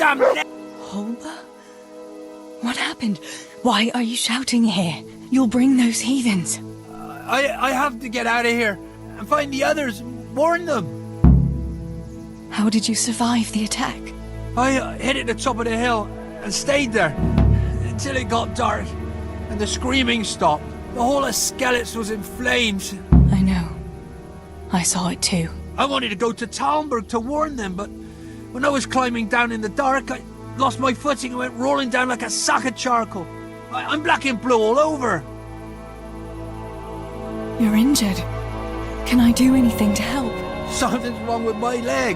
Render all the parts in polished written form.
damn net! Holber? What happened? Why are you shouting here? You'll bring those heathens. I have to get out of here and find the others. Warn them. How did you survive the attack? I hid at the top of the hill and stayed there until it got dark and the screaming stopped. The whole of Skeleton was in flames. I know. I saw it too. I wanted to go to Talmberg to warn them, but when I was climbing down in the dark, I lost my footing and went rolling down like a sack of charcoal. I'm black and blue all over. You're injured. Can I do anything to help? Something's wrong with my leg.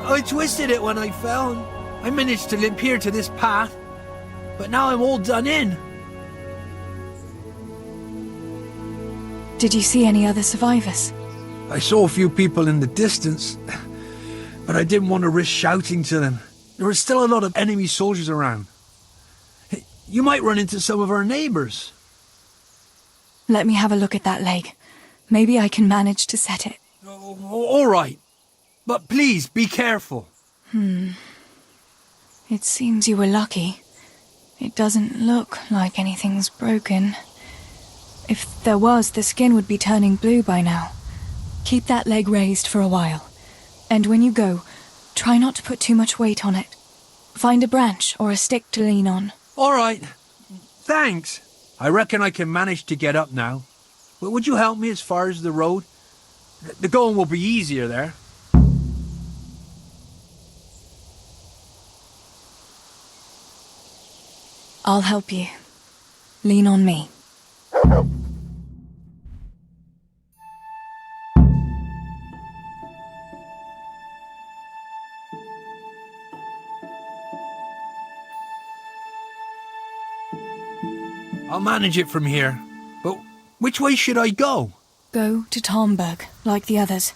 I twisted it when I fell, and I managed to limp here to this path. But now I'm all done in. Did you see any other survivors? I saw a few people in the distance, but I didn't want to risk shouting to them. There were still a lot of enemy soldiers around. You might run into some of our neighbors. Let me have a look at that leg. Maybe I can manage to set it. All right. But please, be careful. It seems you were lucky. It doesn't look like anything's broken. If there was, the skin would be turning blue by now. Keep that leg raised for a while. And when you go, try not to put too much weight on it. Find a branch or a stick to lean on. All right. Thanks. I reckon I can manage to get up now. But would you help me as far as the road? The going will be easier there. I'll help you. Lean on me. I'll manage it from here. But which way should I go? Go to Talmberg, like the others,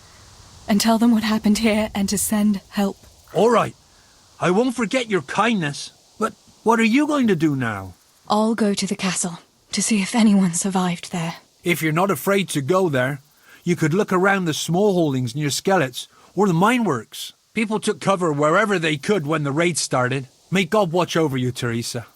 and tell them what happened here and to send help. All right. I won't forget your kindness. But what are you going to do now? I'll go to the castle to see if anyone survived there. If you're not afraid to go there, you could look around the small holdings near Skeleton or the mineworks. People took cover wherever they could when the raid started. May God watch over you, Teresa.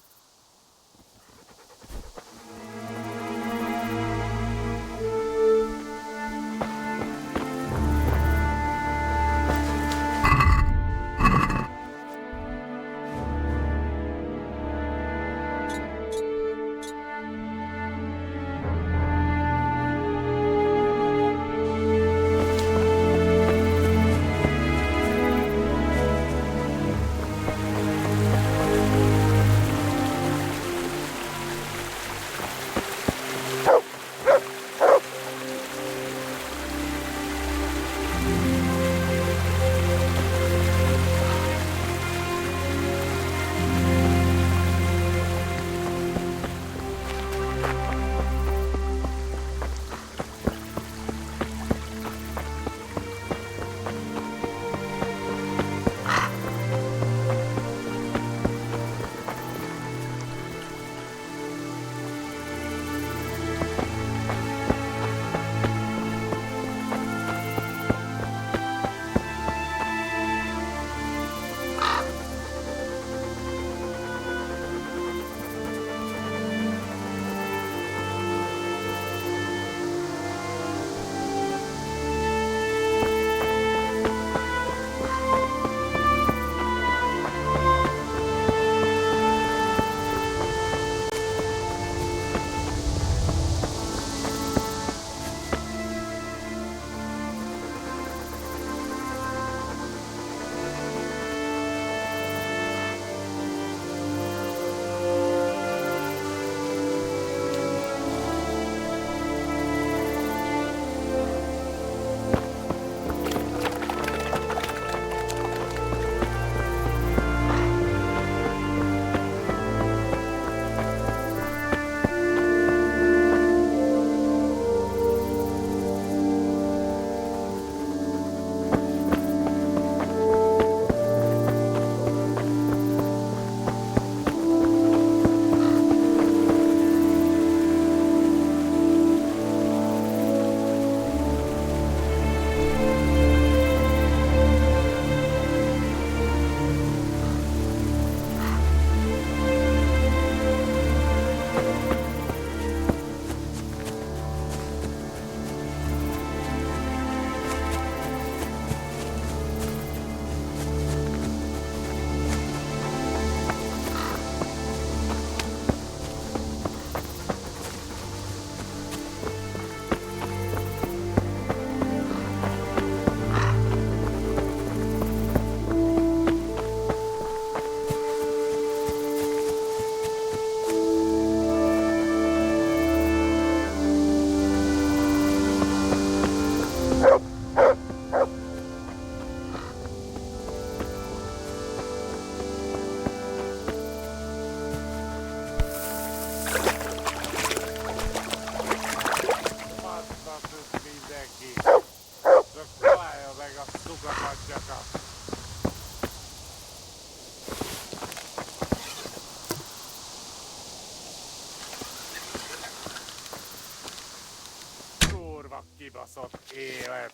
Kibaszott élet.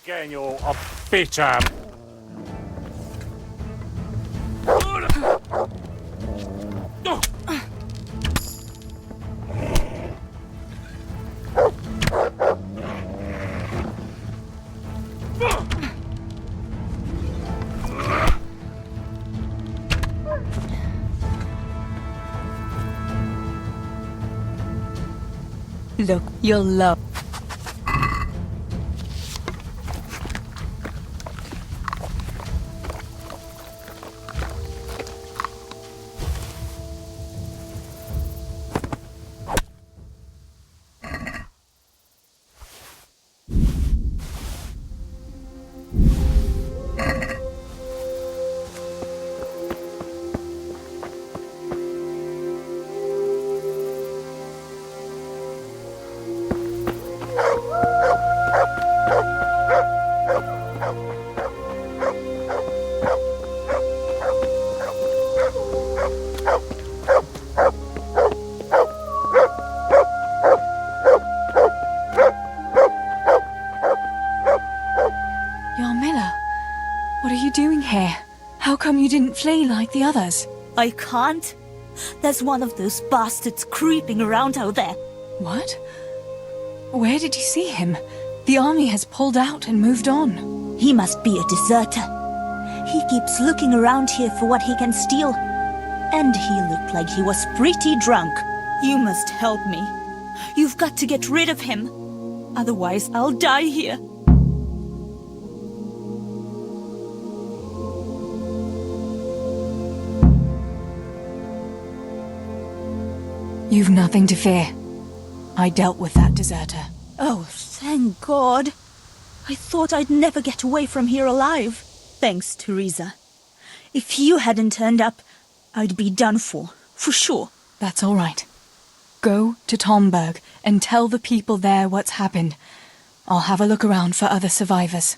Genyó a picsám. Look, you'll love. Yarmila, what are you doing here? How come you didn't flee like the others? I can't. There's one of those bastards creeping around out there. What? Where did you see him? The army has pulled out and moved on. He must be a deserter. He keeps looking around here for what he can steal. And he looked like he was pretty drunk. You must help me. You've got to get rid of him. Otherwise, I'll die here. You've nothing to fear. I dealt with that deserter. Oh, thank God. I thought I'd never get away from here alive. Thanks, Teresa. If you hadn't turned up, I'd be done for sure. That's all right. Go to Tomberg and tell the people there what's happened. I'll have a look around for other survivors.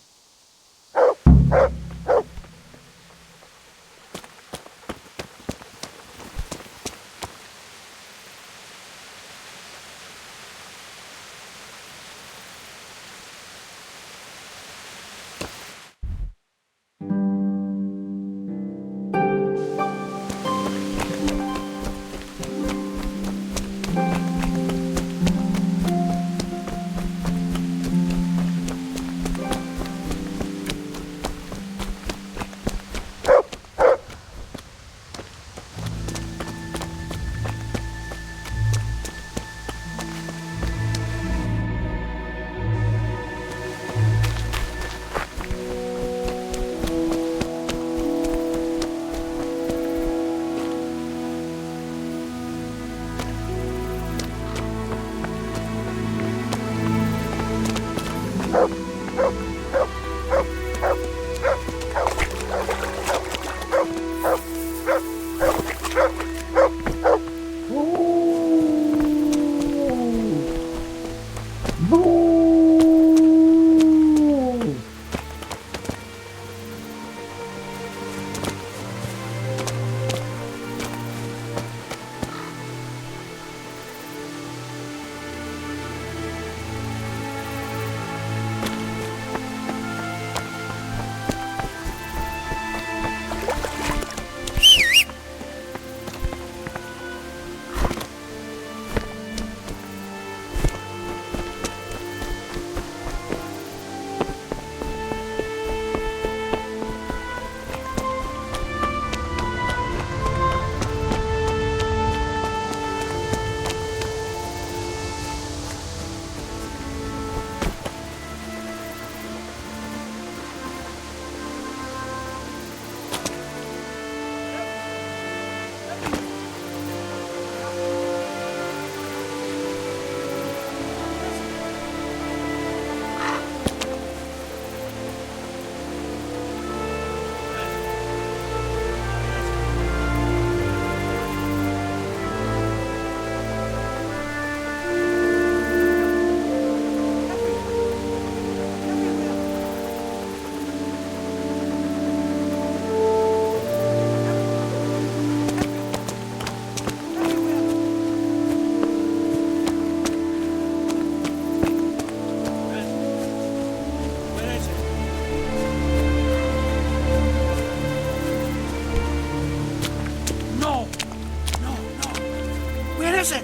is it?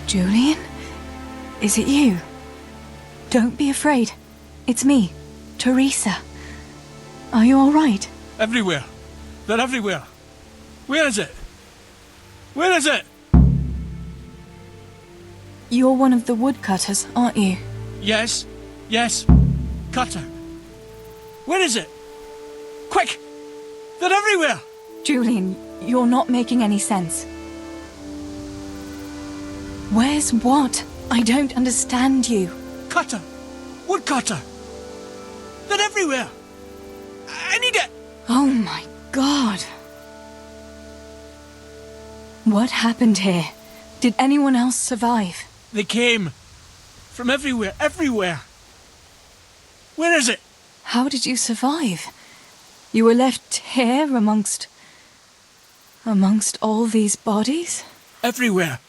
Julian? Is it you? Don't be afraid. It's me, Teresa. Are you all right? Everywhere. They're everywhere. Where is it? Where is it? You're one of the woodcutters, aren't you? Yes. Yes. Cutter. Where is it? Quick! They're everywhere! Julian, you're not making any sense. Where's what? I don't understand you. Cutter! Woodcutter! They're everywhere! I need it! Oh my God. What happened here? Did anyone else survive? They came. From everywhere, everywhere. Where is it? How did you survive? You were left here amongst all these bodies? Everywhere.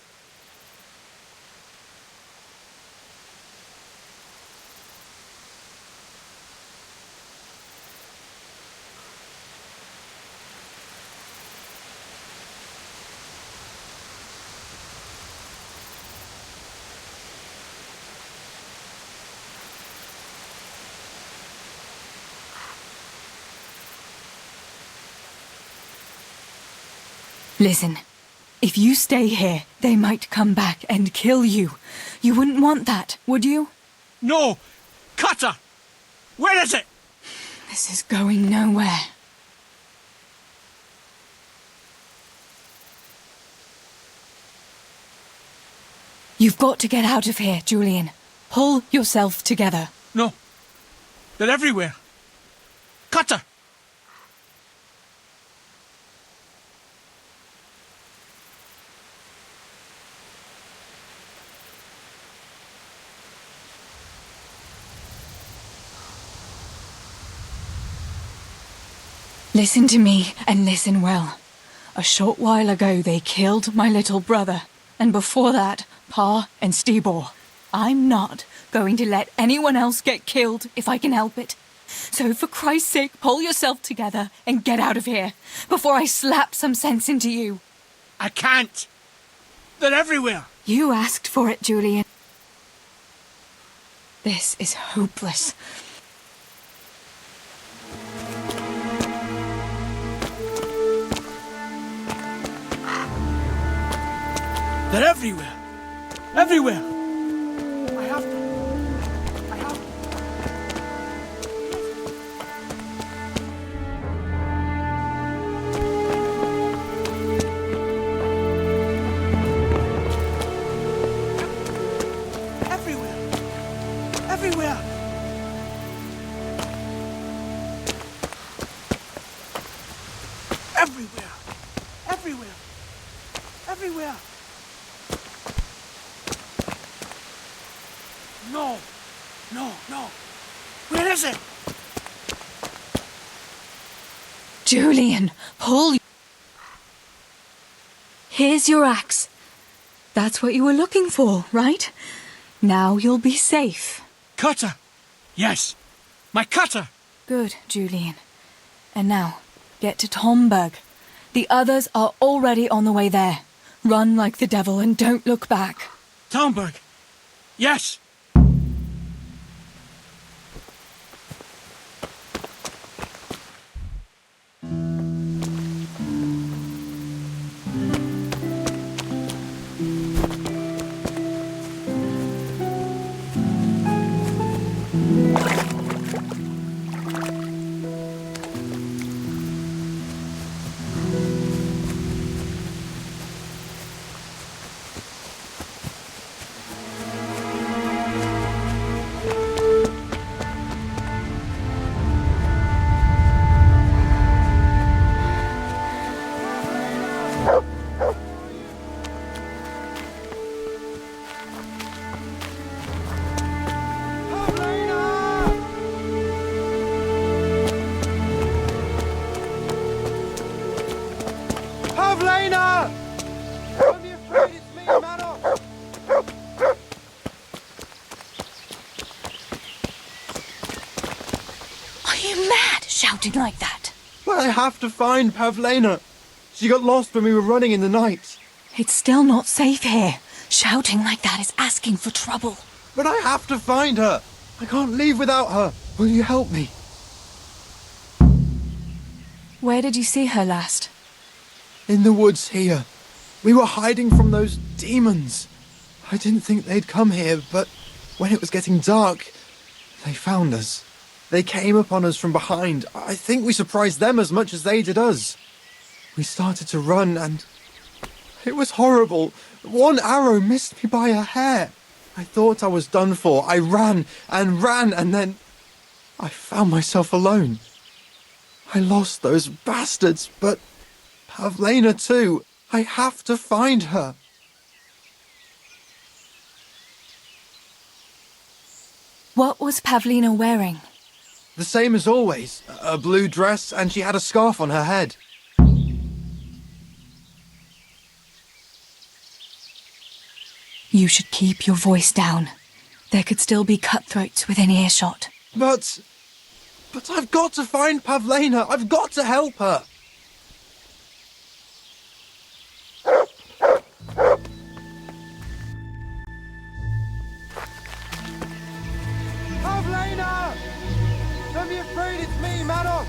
Listen, if you stay here, they might come back and kill you. You wouldn't want that, would you? No! Cutter! Where is it? This is going nowhere. You've got to get out of here, Julian. Pull yourself together. No. They're everywhere. Cutter! Listen to me, and listen well. A short while ago they killed my little brother, and before that, Pa and Stibor. I'm not going to let anyone else get killed if I can help it. So for Christ's sake, pull yourself together and get out of here, before I slap some sense into you. I can't. They're everywhere. You asked for it, Julian. This is hopeless. They're everywhere. Everywhere. I have to. Everywhere. Everywhere. Everywhere. Everywhere. Everywhere. No. No, no. Where is it? Julian, pull. Here's your axe. That's what you were looking for, right? Now you'll be safe. Cutter. Yes. My cutter. Good, Julian. And now, get to Tomberg. The others are already on the way there. Run like the devil and don't look back. Tomberg. Yes. Pavlena! Don't be afraid, it's me, Manos! Are you mad, shouting like that? Well, I have to find Pavlena. She got lost when we were running in the night. It's still not safe here. Shouting like that is asking for trouble. But I have to find her. I can't leave without her. Will you help me? Where did you see her last? In the woods here. We were hiding from those demons. I didn't think they'd come here, but when it was getting dark, they found us. They came upon us from behind. I think we surprised them as much as they did us. We started to run and it was horrible. One arrow missed me by a hair. I thought I was done for. I ran and then I found myself alone. I lost those bastards, but Pavlena too. I have to find her. What was Pavlena wearing? The same as always. A blue dress, and she had a scarf on her head. You should keep your voice down. There could still be cutthroats within earshot. But I've got to find Pavlena. I've got to help her. Pavlena! Don't be afraid, it's me, Manos!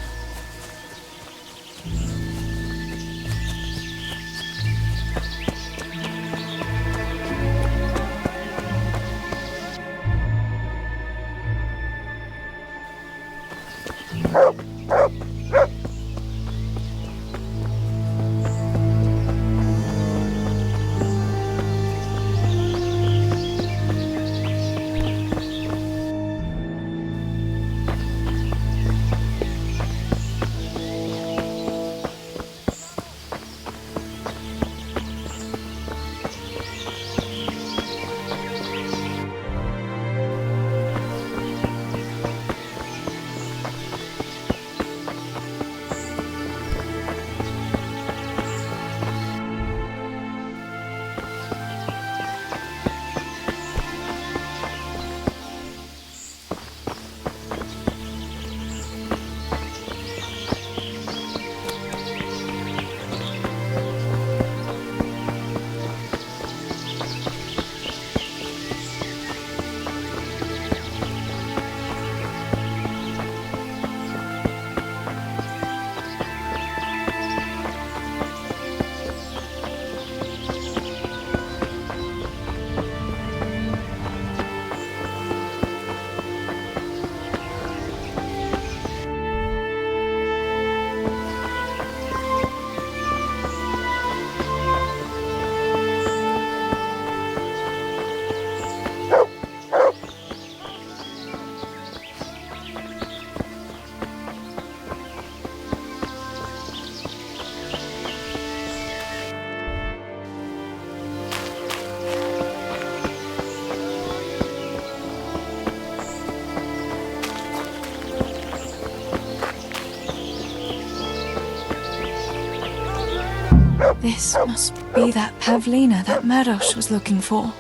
This must be that Pavlena that Maros was looking for.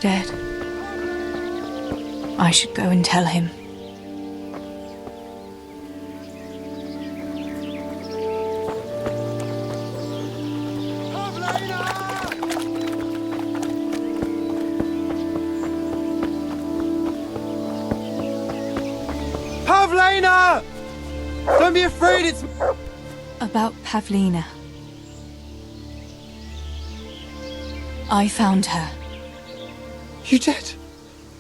Dead. I should go and tell him. Pavlena! Don't be afraid, it's... About Pavlena. I found her. You did?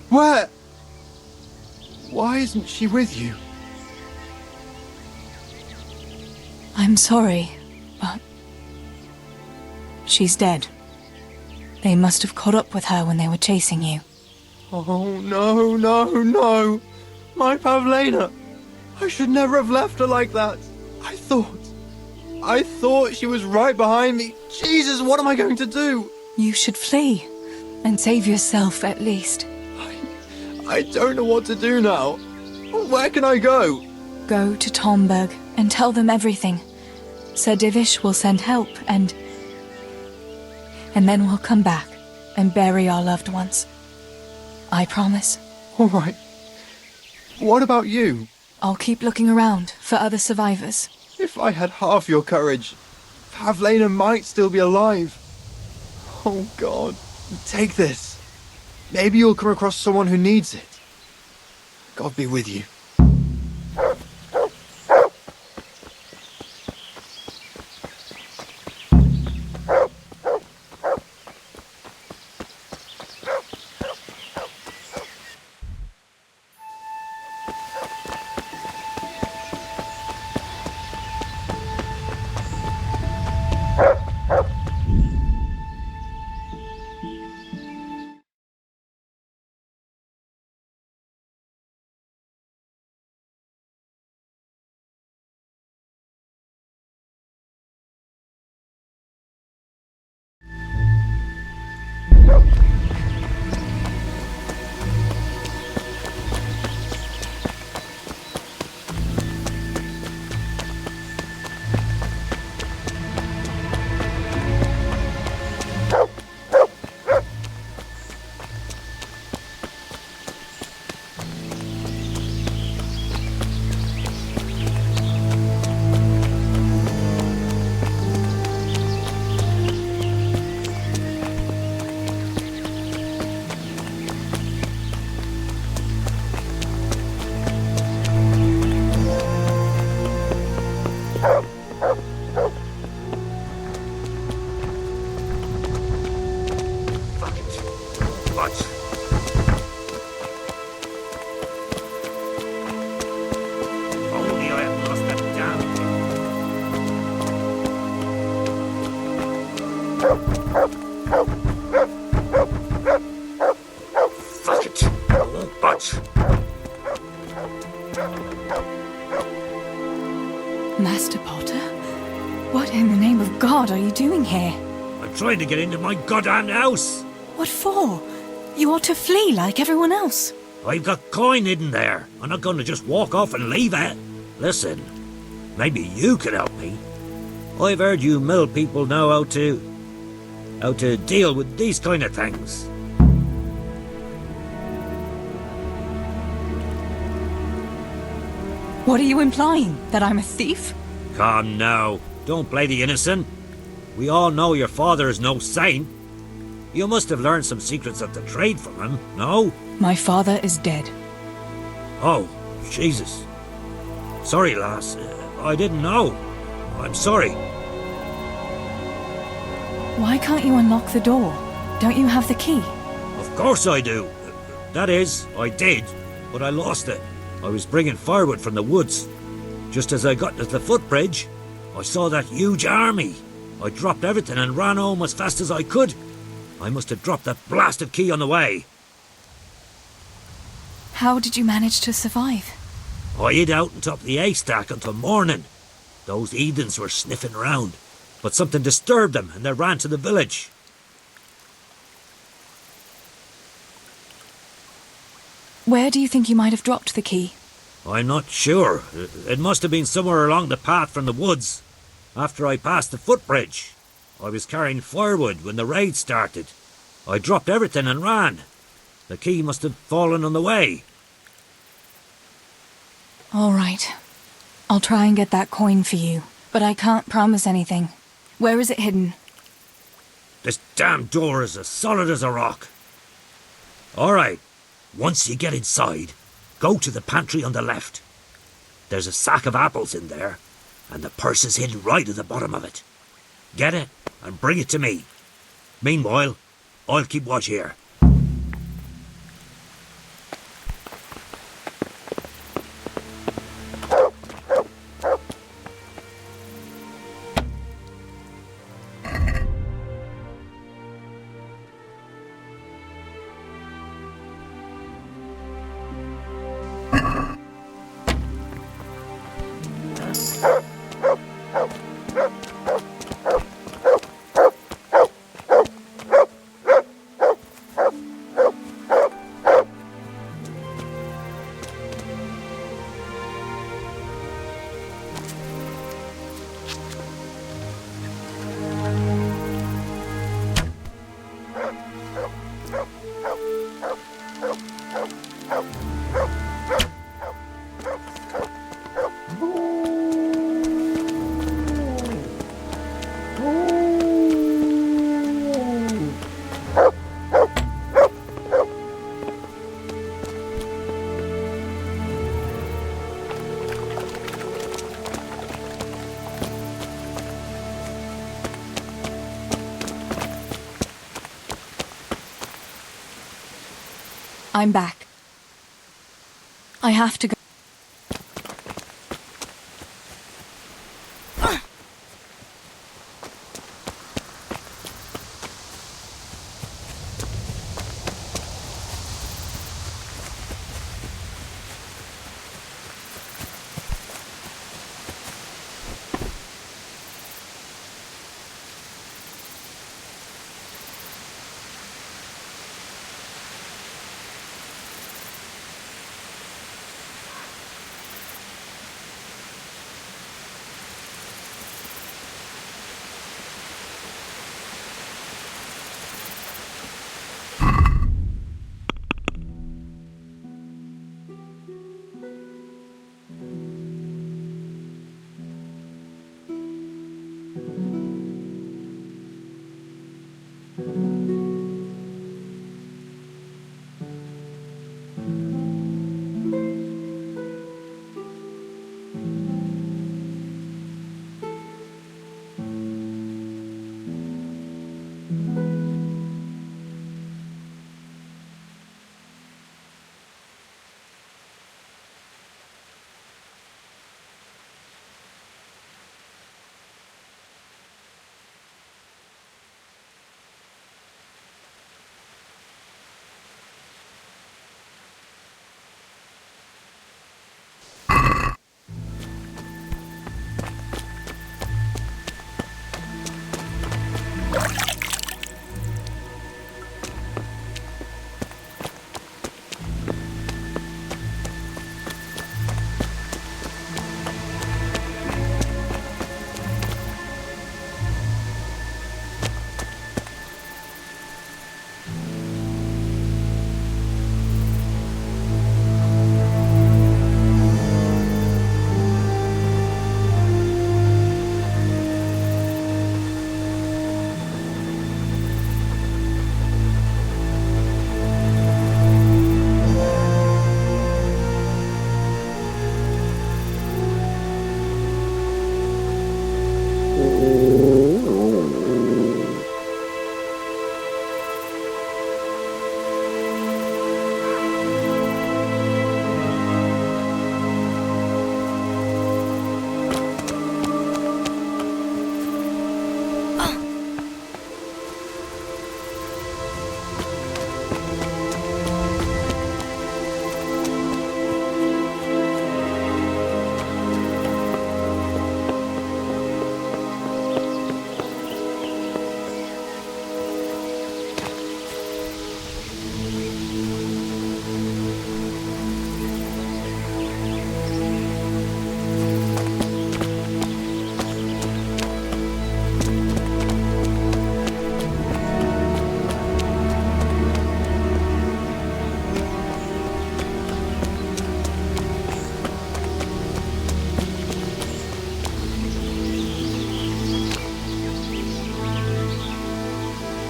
Where? Why isn't she with you? I'm sorry, but she's dead. They must have caught up with her when they were chasing you. Oh, no, no, no. My Pavlena. I should never have left her like that. I thought she was right behind me. Jesus, what am I going to do? You should flee, and save yourself at least. I don't know what to do now. Where can I go? Go to Tomberg and tell them everything. Sir Divish will send help, and then we'll come back and bury our loved ones. I promise. All right. What about you? I'll keep looking around for other survivors. If I had half your courage, Pavlena might still be alive. Oh God, take this. Maybe you'll come across someone who needs it. God be with you. Master Potter? What in the name of God are you doing here? I'm trying to get into my goddamn house. What for? You ought to flee like everyone else. I've got coin hidden there. I'm not going to just walk off and leave it. Listen, maybe you can help me. I've heard you mill people know how to deal with these kind of things. What are you implying? That I'm a thief? Come now, don't play the innocent. We all know your father is no saint. You must have learned some secrets of the trade from him, no? My father is dead. Oh, Jesus. Sorry, lass. I didn't know. I'm sorry. Why can't you unlock the door? Don't you have the key? Of course I do. That is, I did, but I lost it. I was bringing firewood from the woods. Just as I got to the footbridge, I saw that huge army. I dropped everything and ran home as fast as I could. I must have dropped that blasted key on the way. How did you manage to survive? I hid out on top of the haystack until morning. Those heathens were sniffing around, but something disturbed them and they ran to the village. Where do you think you might have dropped the key? I'm not sure. It must have been somewhere along the path from the woods. After I passed the footbridge, I was carrying firewood when the raid started. I dropped everything and ran. The key must have fallen on the way. All right. I'll try and get that coin for you, but I can't promise anything. Where is it hidden? This damn door is as solid as a rock. All right. Once you get inside, go to the pantry on the left. There's a sack of apples in there, and the purse is hidden right at the bottom of it. Get it and bring it to me. Meanwhile, I'll keep watch here. I'm back. I have to go.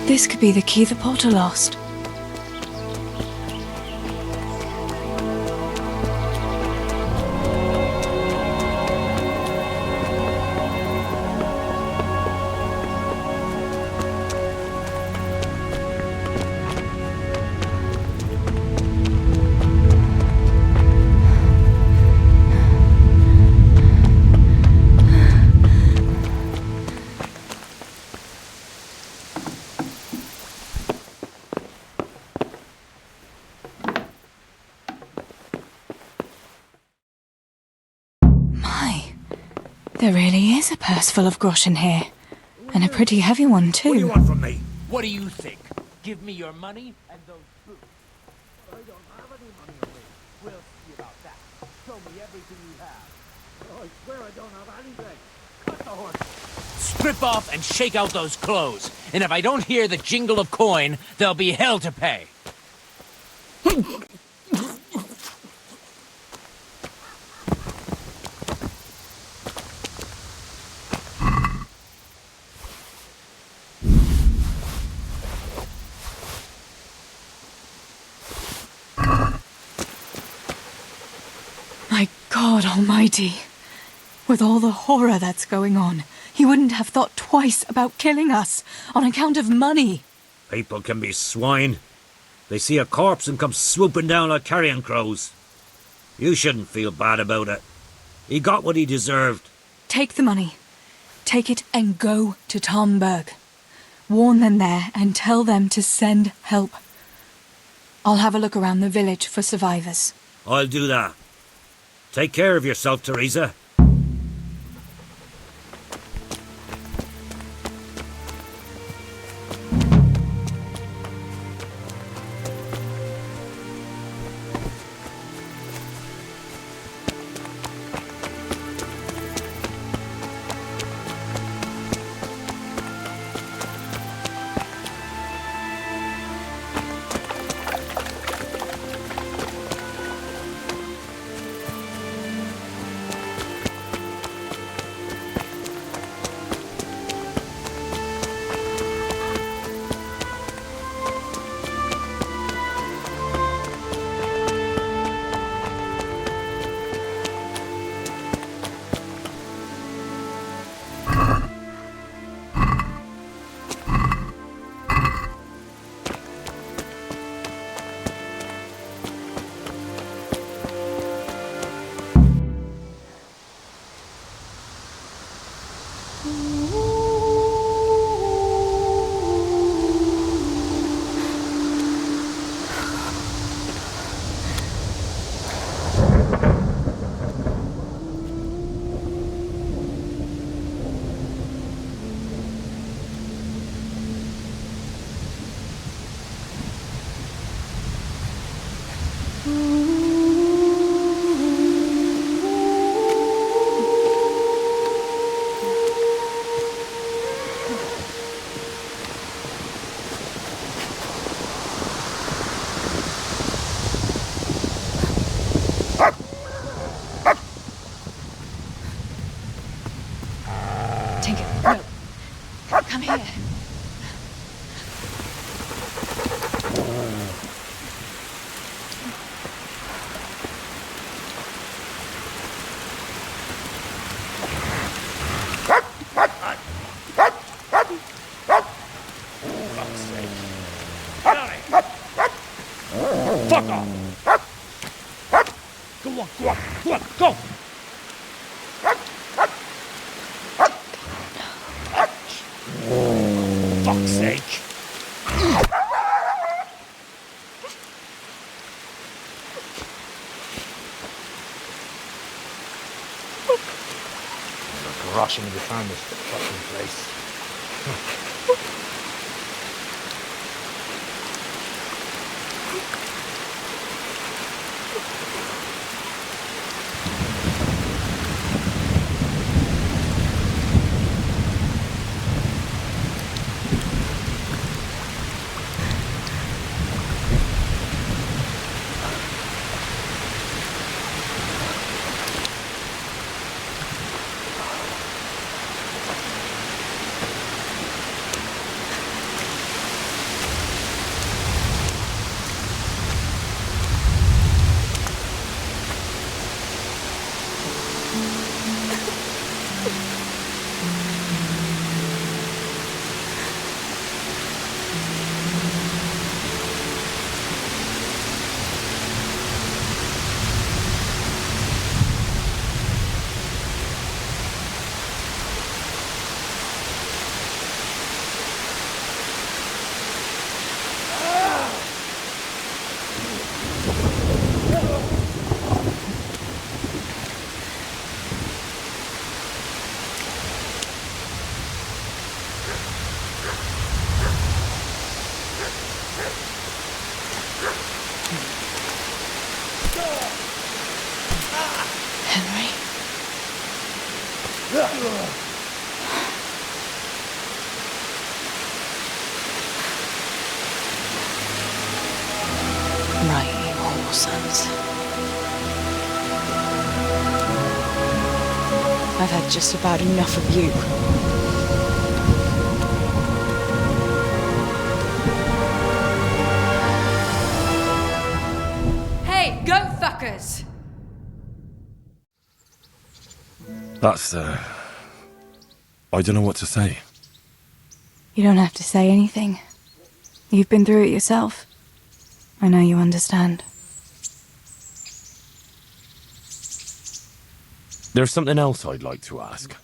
This could be the key the Potter lost. There really is a purse full of groschen here. And a pretty heavy one, too. What do you want from me? What do you think? Give me your money and those boots. I don't have any money on me. We'll see about that. Show me everything you have. I swear I don't have anything. Cut the horse. Strip off and shake out those clothes. And if I don't hear the jingle of coin, there'll be hell to pay. My God Almighty. With all the horror that's going on, he wouldn't have thought twice about killing us on account of money. People can be swine. They see a corpse and come swooping down like carrion crows. You shouldn't feel bad about it. He got what he deserved. Take the money. Take it and go to Tomberg. Warn them there and tell them to send help. I'll have a look around the village for survivors. I'll do that. Take care of yourself, Teresa. Come here. Fuck off! Go on, go on, go on, go! Fuck's sake! I'm rushing to find this fucking place. Henry? Right, you whore sons. I've had just about enough of you. Hey, go fuckers! That's, I don't know what to say. You don't have to say anything. You've been through it yourself. I know you understand. There's something else I'd like to ask.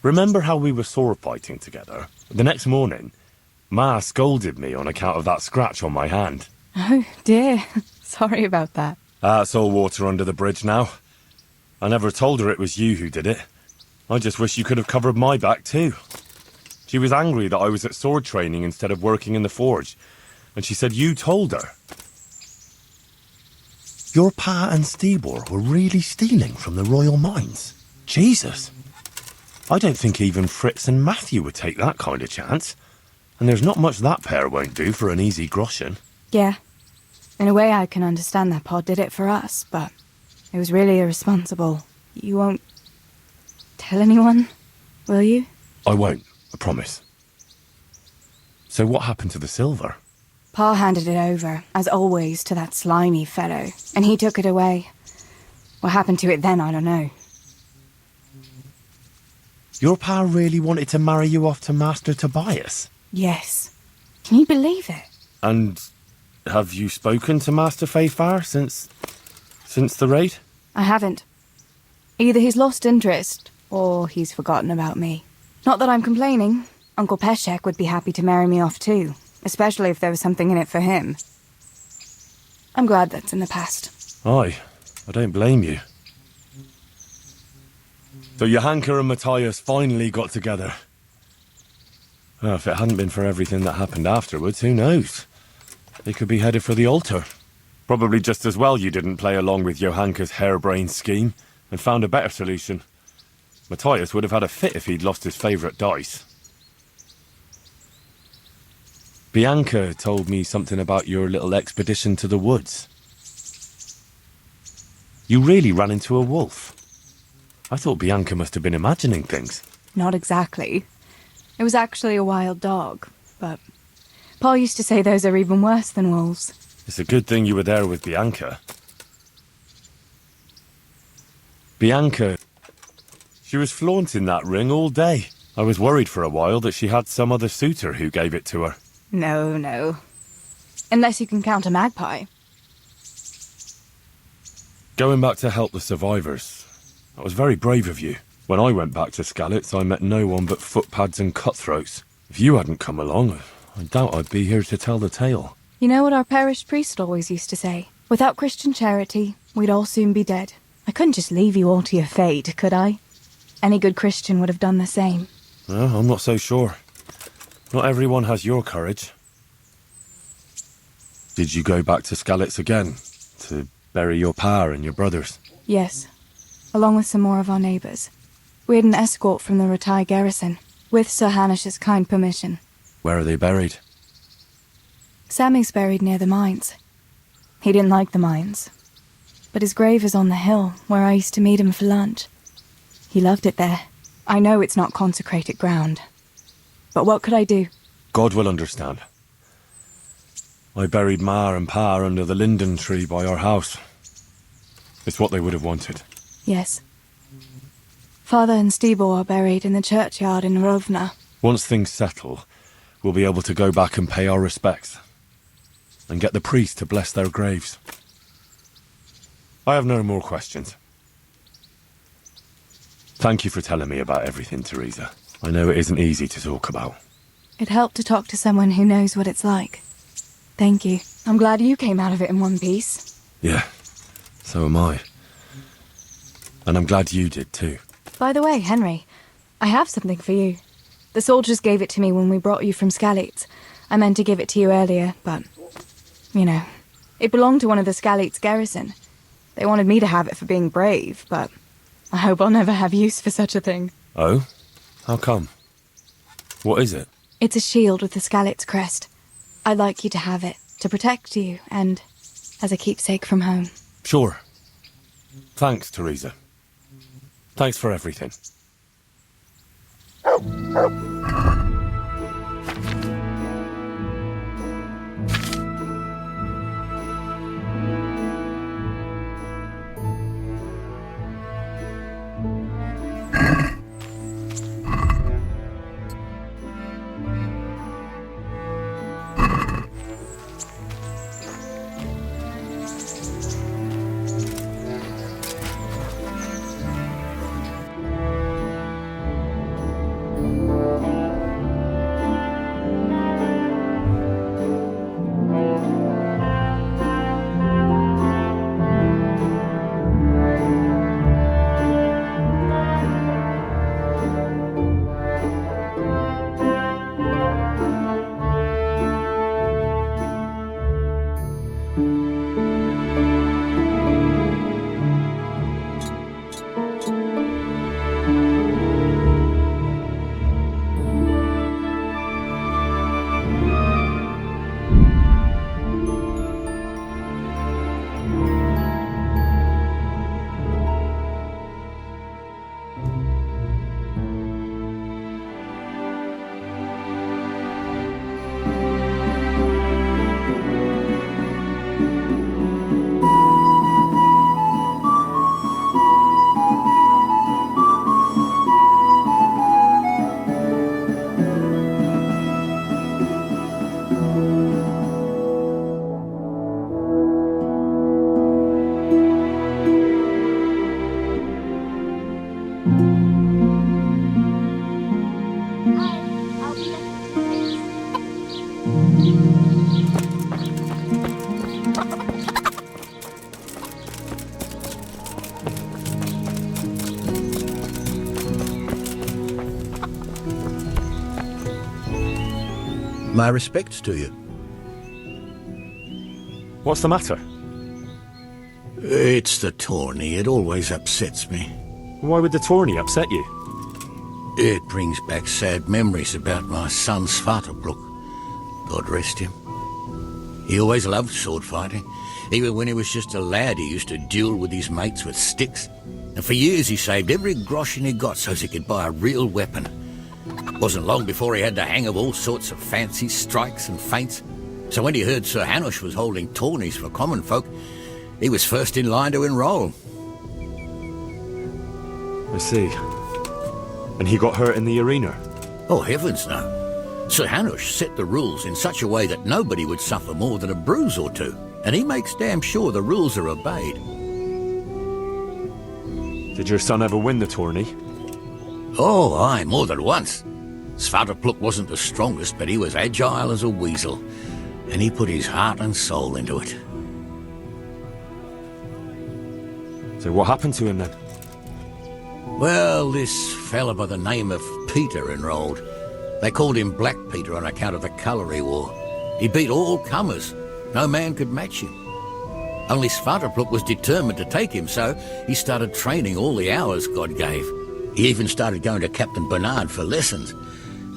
Remember how we were sword fighting together? The next morning, Ma scolded me on account of that scratch on my hand. Oh, dear. Sorry about that. It's all water under the bridge now. I never told her it was you who did it. I just wish you could have covered my back too. She was angry that I was at sword training instead of working in the forge, and she said you told her. Your pa and Stibor were really stealing from the royal mines? Jesus. I don't think even Fritz and Matthew would take that kind of chance. And there's not much that pair won't do for an easy groschen. Yeah. In a way, I can understand that Pa did it for us, but it was really irresponsible. You won't tell anyone, will you? I won't, I promise. So what happened to the silver? Pa handed it over, as always, to that slimy fellow, and he took it away. What happened to it then, I don't know. Your pa really wanted to marry you off to Master Tobias? Yes. Can you believe it? And have you spoken to Master Fayfar since the raid? I haven't. Either he's lost interest, or he's forgotten about me. Not that I'm complaining. Uncle Peshek would be happy to marry me off too, especially if there was something in it for him. I'm glad that's in the past. Aye, I don't blame you. So Johanka and Matthias finally got together. Well, if it hadn't been for everything that happened afterwards, who knows? They could be headed for the altar. Probably just as well you didn't play along with Johanka's harebrained scheme and found a better solution. Matthias would have had a fit if he'd lost his favourite dice. Bianca told me something about your little expedition to the woods. You really ran into a wolf. I thought Bianca must have been imagining things. Not exactly. It was actually a wild dog, but Pa used to say those are even worse than wolves. It's a good thing you were there with Bianca. Bianca, she was flaunting that ring all day. I was worried for a while that she had some other suitor who gave it to her. No. Unless you can count a magpie. Going back to help the survivors, that was very brave of you. When I went back to Skalitz, I met no one but footpads and cutthroats. If you hadn't come along, I doubt I'd be here to tell the tale. You know what our parish priest always used to say? Without Christian charity, we'd all soon be dead. I couldn't just leave you all to your fate, could I? Any good Christian would have done the same. Well, I'm not so sure. Not everyone has your courage. Did you go back to Skalitz again? To bury your pa and your brothers? Yes. Along with some more of our neighbours. We had an escort from the retired garrison, with Sir Hanish's kind permission. Where are they buried? Sammy's buried near the mines. He didn't like the mines. But his grave is on the hill, where I used to meet him for lunch. He loved it there. I know it's not consecrated ground. But what could I do? God will understand. I buried Ma and Pa under the linden tree by our house. It's what they would have wanted. Yes. Father and Stibor are buried in the churchyard in Rovna. Once things settle, we'll be able to go back and pay our respects. And get the priest to bless their graves. I have no more questions. Thank you for telling me about everything, Teresa. I know it isn't easy to talk about. It helped to talk to someone who knows what it's like. Thank you. I'm glad you came out of it in one piece. Yeah, so am I. And I'm glad you did too. By the way, Henry, I have something for you. The soldiers gave it to me when we brought you from Skalitz. I meant to give it to you earlier, but, you know, it belonged to one of the Skalitz garrison. They wanted me to have it for being brave, but I hope I'll never have use for such a thing. Oh? How come? What is it? It's a shield with the Skalitz crest. I'd like you to have it, to protect you, and as a keepsake from home. Sure. Thanks, Teresa. Thanks for everything. My respects to you. What's the matter? It's the tourney. It always upsets me. Why would the tourney upset you? It brings back sad memories about my son Svartalfluk. God rest him. He always loved sword fighting. Even when he was just a lad, he used to duel with his mates with sticks. And for years he saved every groschen he got so he could buy a real weapon. Wasn't long before he had the hang of all sorts of fancy strikes and feints. So when he heard Sir Hanush was holding tourneys for common folk, he was first in line to enroll. I see. And he got hurt in the arena? Oh, heavens no. Sir Hanush set the rules in such a way that nobody would suffer more than a bruise or two, and he makes damn sure the rules are obeyed. Did your son ever win the tourney? Oh, aye, more than once. Svartalfluk wasn't the strongest, but he was agile as a weasel, and he put his heart and soul into it. So what happened to him then? Well, this fella by the name of Peter enrolled. They called him Black Peter on account of the colour he wore. He beat all comers. No man could match him. Only Svartalfluk was determined to take him, so he started training all the hours God gave. He even started going to Captain Bernard for lessons.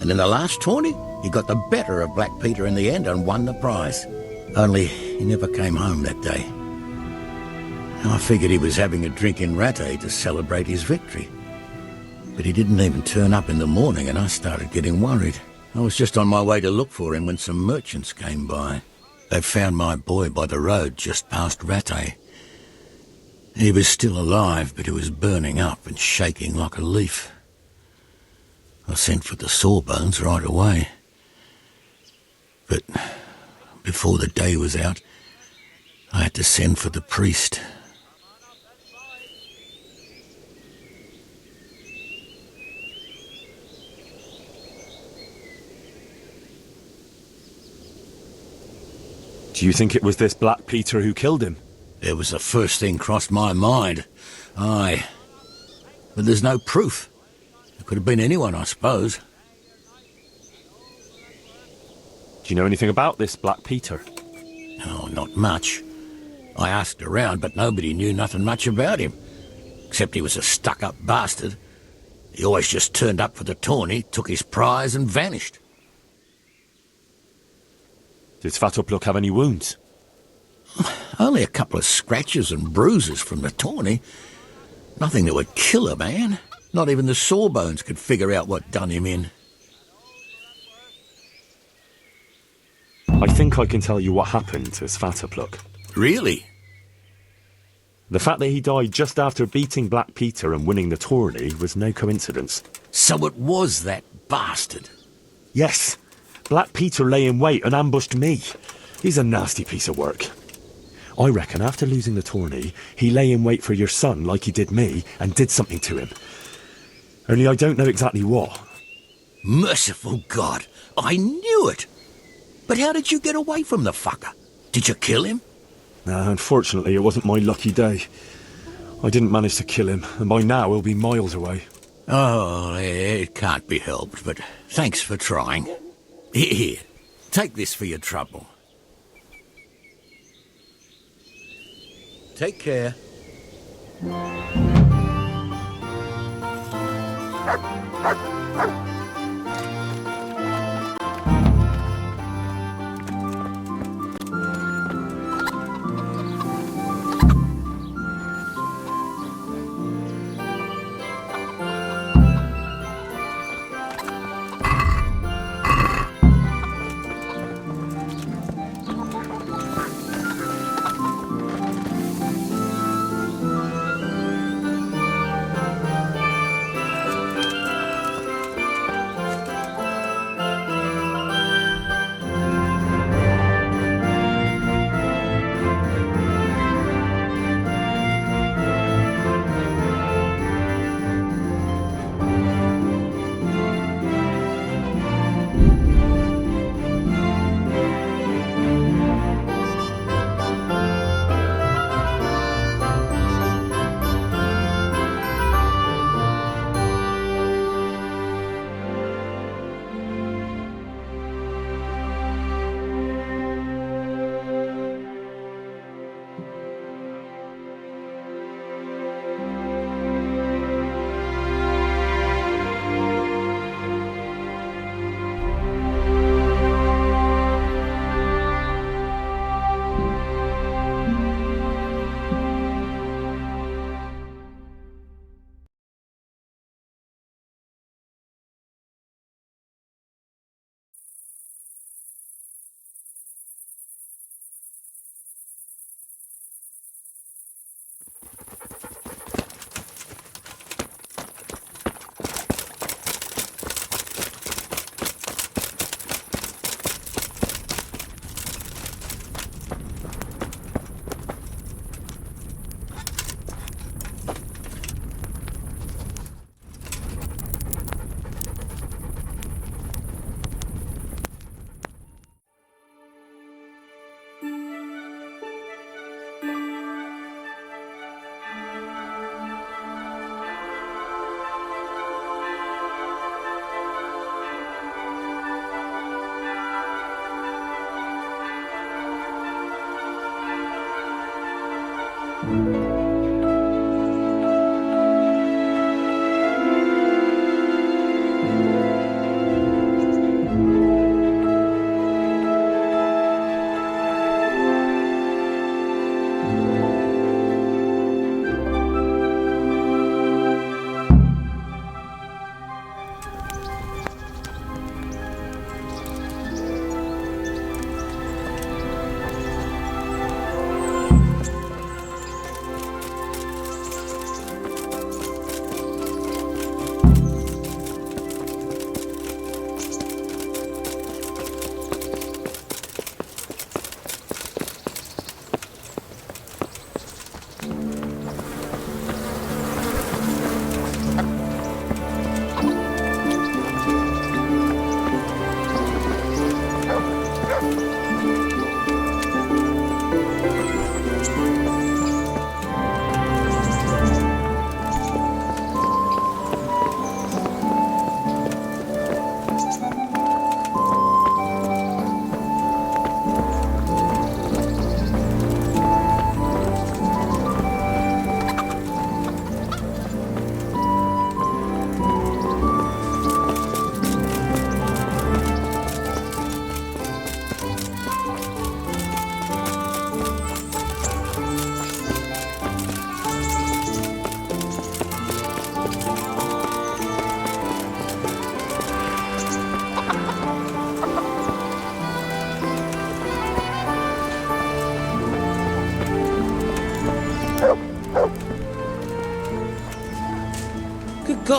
And in the last tourney, he got the better of Black Peter in the end and won the prize. Only he never came home that day. I figured he was having a drink in Rattay to celebrate his victory. But he didn't even turn up in the morning, and I started getting worried. I was just on my way to look for him when some merchants came by. They found my boy by the road just past Rattay. He was still alive, but he was burning up and shaking like a leaf. I sent for the sawbones right away. But before the day was out, I had to send for the priest. Do you think it was this Black Peter who killed him? It was the first thing crossed my mind. Aye. But there's no proof. It could have been anyone, I suppose. Do you know anything about this Black Peter? Oh, not much. I asked around, but nobody knew nothing much about him. Except he was a stuck-up bastard. He always just turned up for the tourney, took his prize and vanished. Did Svartalfluk have any wounds? Only a couple of scratches and bruises from the tourney. Nothing that would kill a man. Not even the sawbones could figure out what done him in. I think I can tell you what happened to Svartalfluk. Really? The fact that he died just after beating Black Peter and winning the tourney was no coincidence. So it was that bastard? Yes. Black Peter lay in wait and ambushed me. He's a nasty piece of work. I reckon after losing the tourney, he lay in wait for your son like he did me and did something to him. Only I don't know exactly what. Merciful God, I knew it! But how did you get away from the fucker? Did you kill him? No, unfortunately, it wasn't my lucky day. I didn't manage to kill him, and by now he'll be miles away. Oh, it can't be helped, but thanks for trying. Here, take this for your trouble. Take care.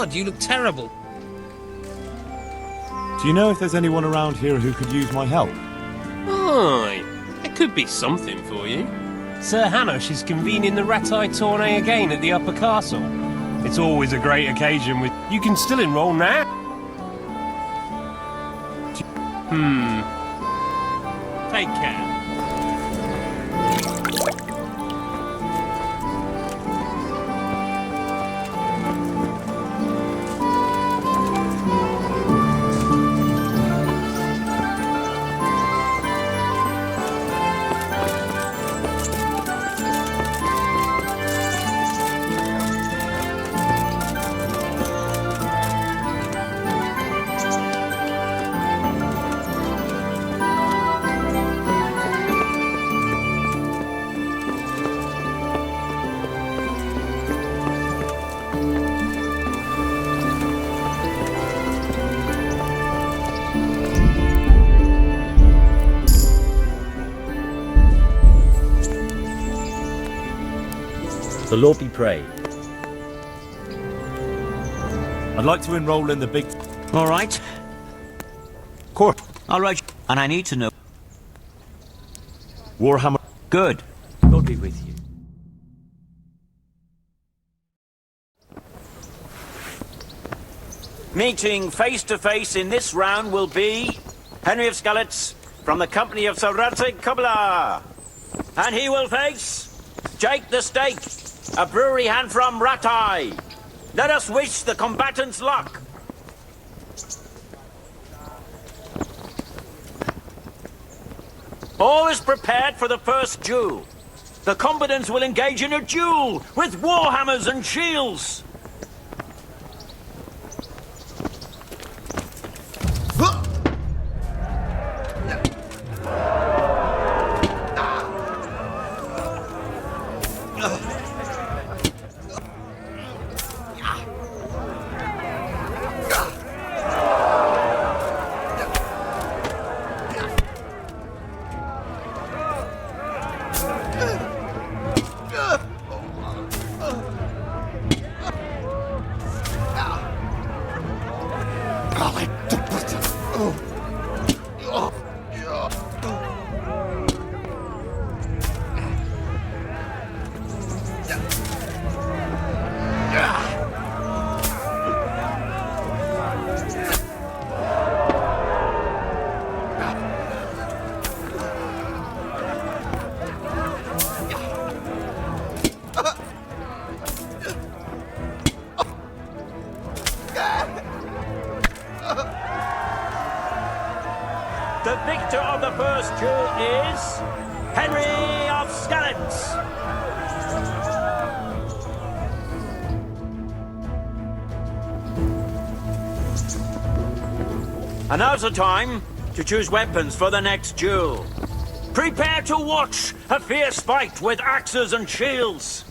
God, you look terrible. Do you know if there's anyone around here who could use my help? Aye, it could be something for you. Sir Hanush is convening the Ratai tourney again at the Upper Castle. It's always a great occasion with... You can still enroll now. Take care. The Lord be praised. I'd like to enroll in the big... All right. Court. All right. And I need to know... Warhammer. Good. God be with you. Meeting face to face in this round will be Henry of Skalitz from the company of Sir Radzik Kubla. And he will face Jake the Stake, a brewery hand from Ratai. Let us wish the combatants luck. All is prepared for the first duel. The combatants will engage in a duel with warhammers and shields. The victor of the first duel is Henry of Skalitz. And now's the time to choose weapons for the next duel. Prepare to watch a fierce fight with axes and shields.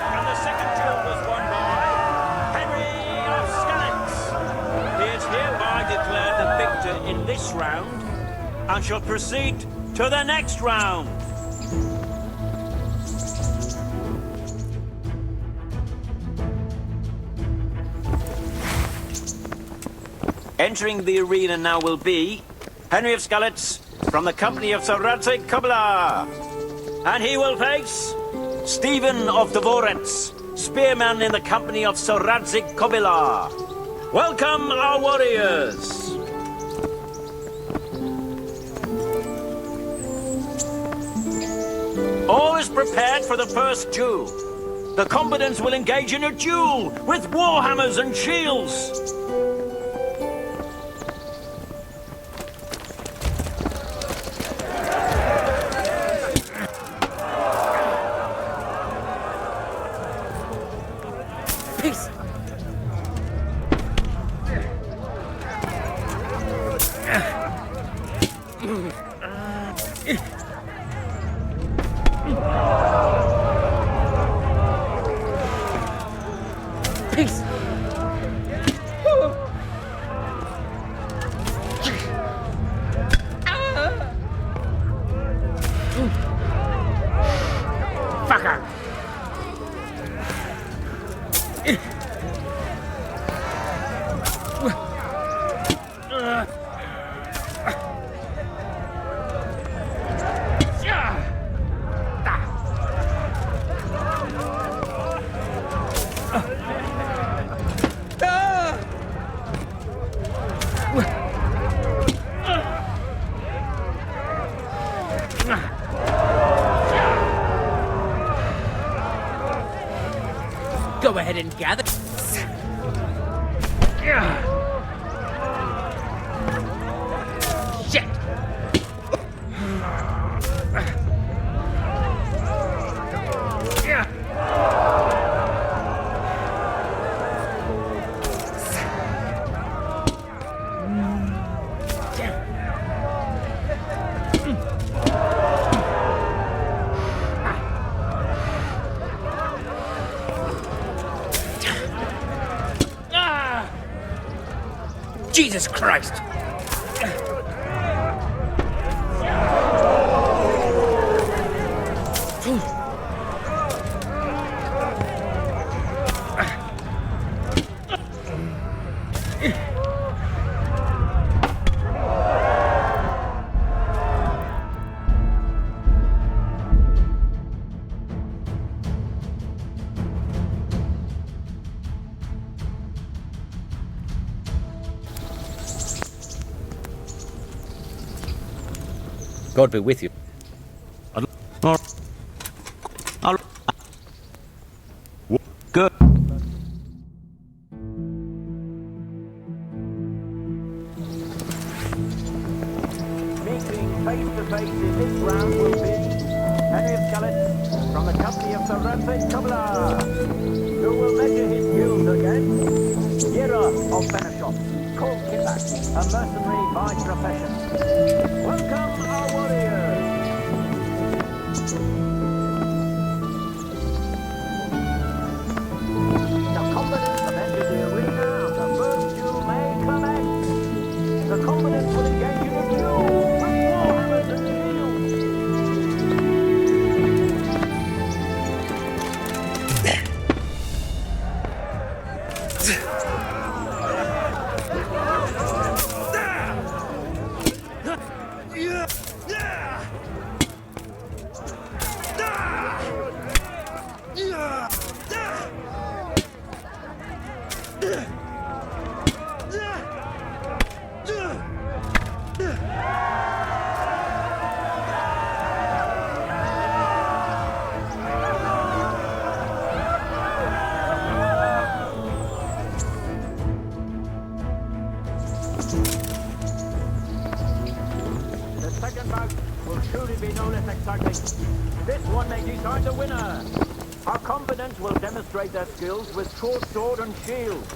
And the second duel was won by Henry of Skalitz. He is hereby declared the victor in this round and shall proceed to the next round. Entering the arena now will be Henry of Skalitz from the company of Sir Radzik Kubla. And he will face Stephen of Deliverance, spearman in the company of Sir Radzik Kubla. Welcome, our warriors! All is prepared for the first duel. The combatants will engage in a duel with warhammers and shields. Go ahead and gather. Shit! Jesus Christ! God be with you. Good. Meeting face to face in this round will be Henry of Skallets from the company of Sir Ramsay Cobbler, who will measure his skills against Yera of Benishop, called Kippak, a mercenary by profession. Welcome, our warriors! The combatants have entered the arena and the first duel may commence. The combatants will engage in a duel with warhammers and shields. The second bout will surely be no less exciting. This one may decide the winner. Our combatants will demonstrate their skills with short sword and shield.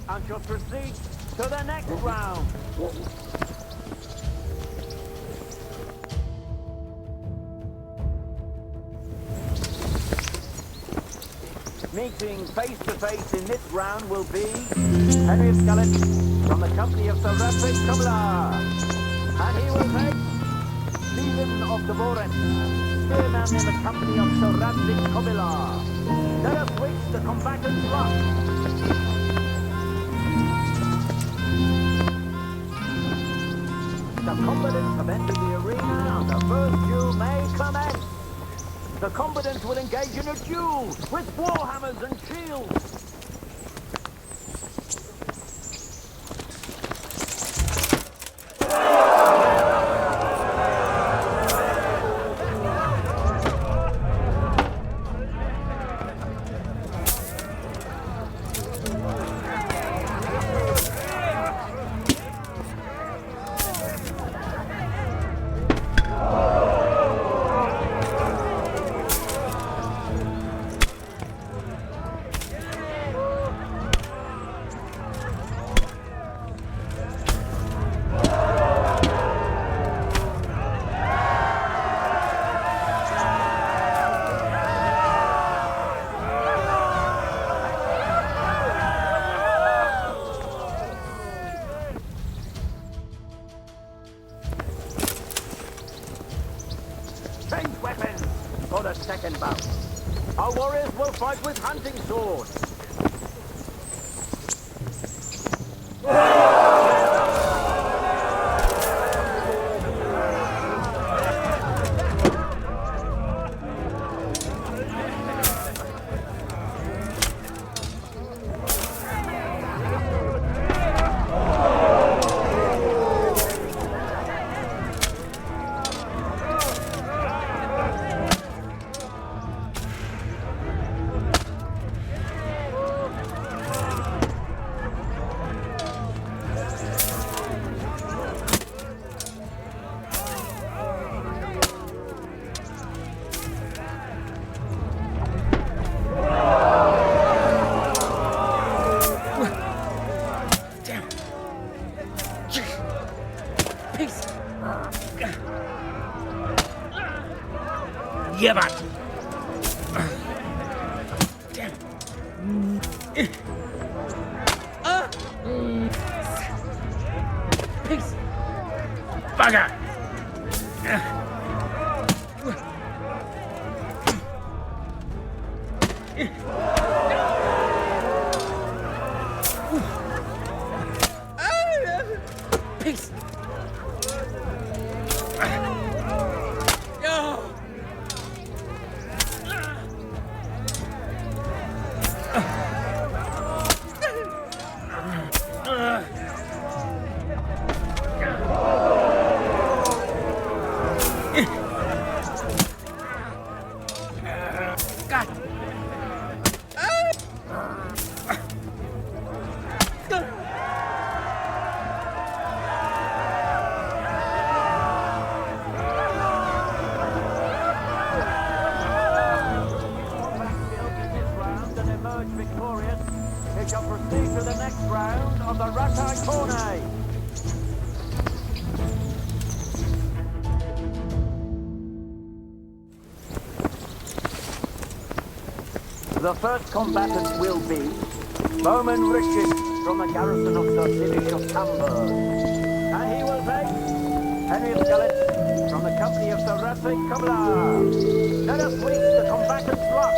And shall proceed to the next round. Meeting face to face in this round will be Henry of Skallets from the company of Sir Ramsay Cobbler. And he will take Stephen of Deliverance, spearman in the company of Sir Ramsay Cobbler. Let us wait the combatants luck. The combatants have entered the arena and the first duel may commence. The combatants will engage in a duel with warhammers and shields. Change weapons for the second bout. Our warriors will fight with hunting swords. Yeah, but... Peace. Bugger! Peace. Victorious, they shall proceed to the next round of the Ratai Tourney. The first combatant will be Bowman Richard from the garrison of Sir Divish of Camber. And he will face Henry of Skelett from the company of Sir Ratai Kubla. Let us reach the combatant's luck.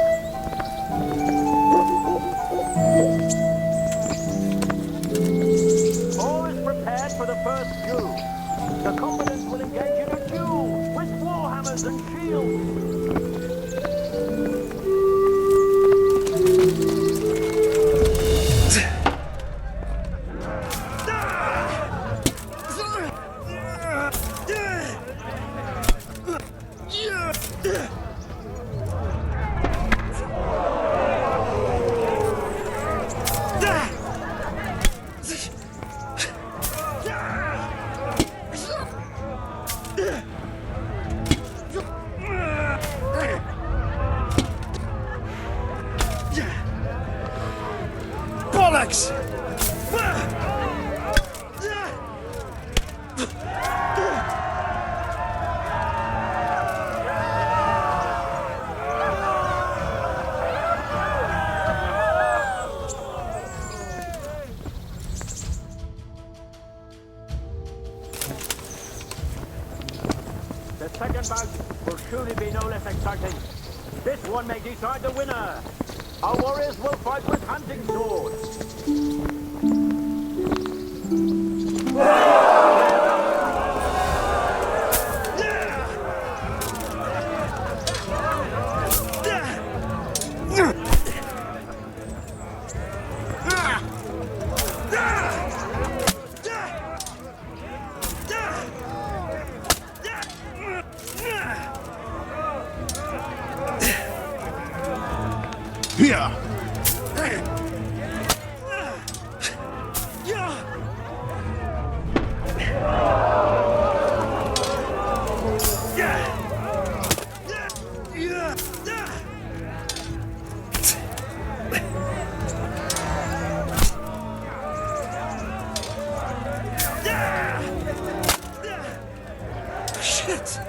All is prepared for the first duel. The combatants will engage in a duel with warhammers and shields. Bollocks! The second bout will surely be no less exciting. This one may decide the winner. Our warriors will fight with hunting swords. Yeah. Shit!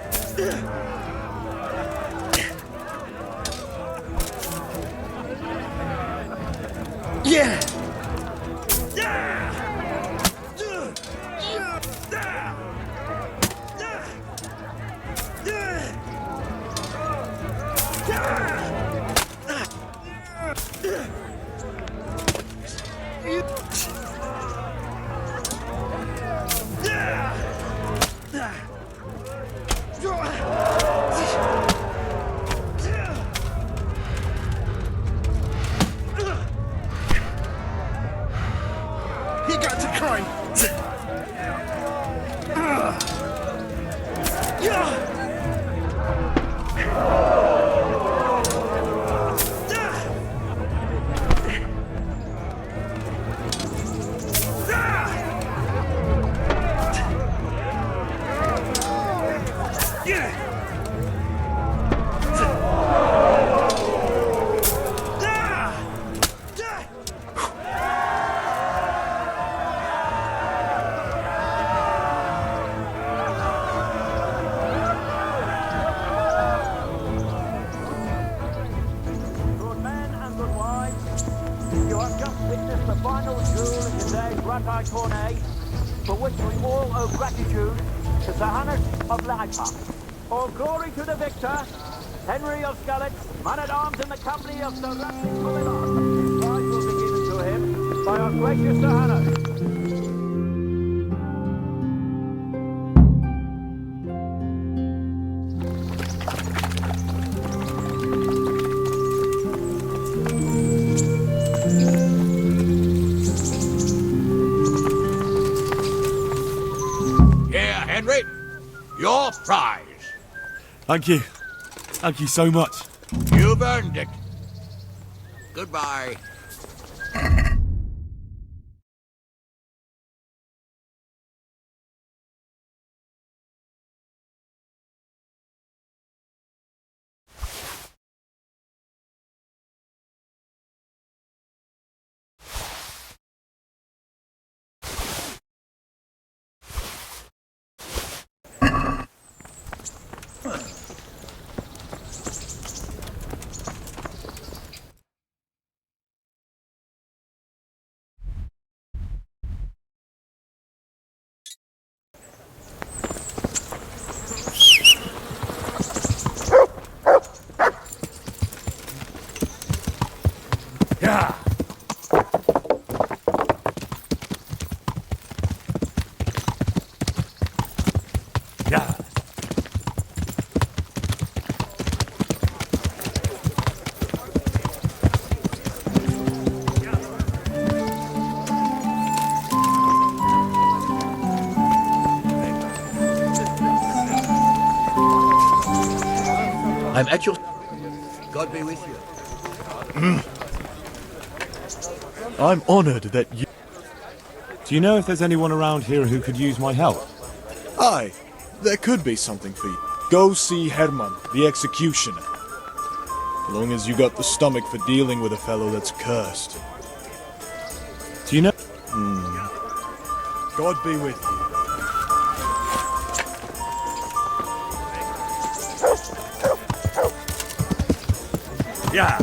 Yeah! He got to cry. Good men and good wives, you have just witnessed the final duel in today's Ratai Tourney, for which we all owe gratitude to Sir Hannes of Lagpa. All glory to the victor, Henry of Skalitz, man-at-arms in the company of Sir Ratcliffe Comillar. His prize will be given to him by our gracious Sir Hannes. Here, Henry. Your prize. Thank you. Thank you so much. You've earned it. Goodbye. Yeah. Yeah. I'm at your... God be with you. I'm honored that you... Do you know if there's anyone around here who could use my help? Aye, there could be something for you. Go see Herman, the executioner. Long as you got the stomach for dealing with a fellow that's cursed. Do you know? God be with you. Yeah.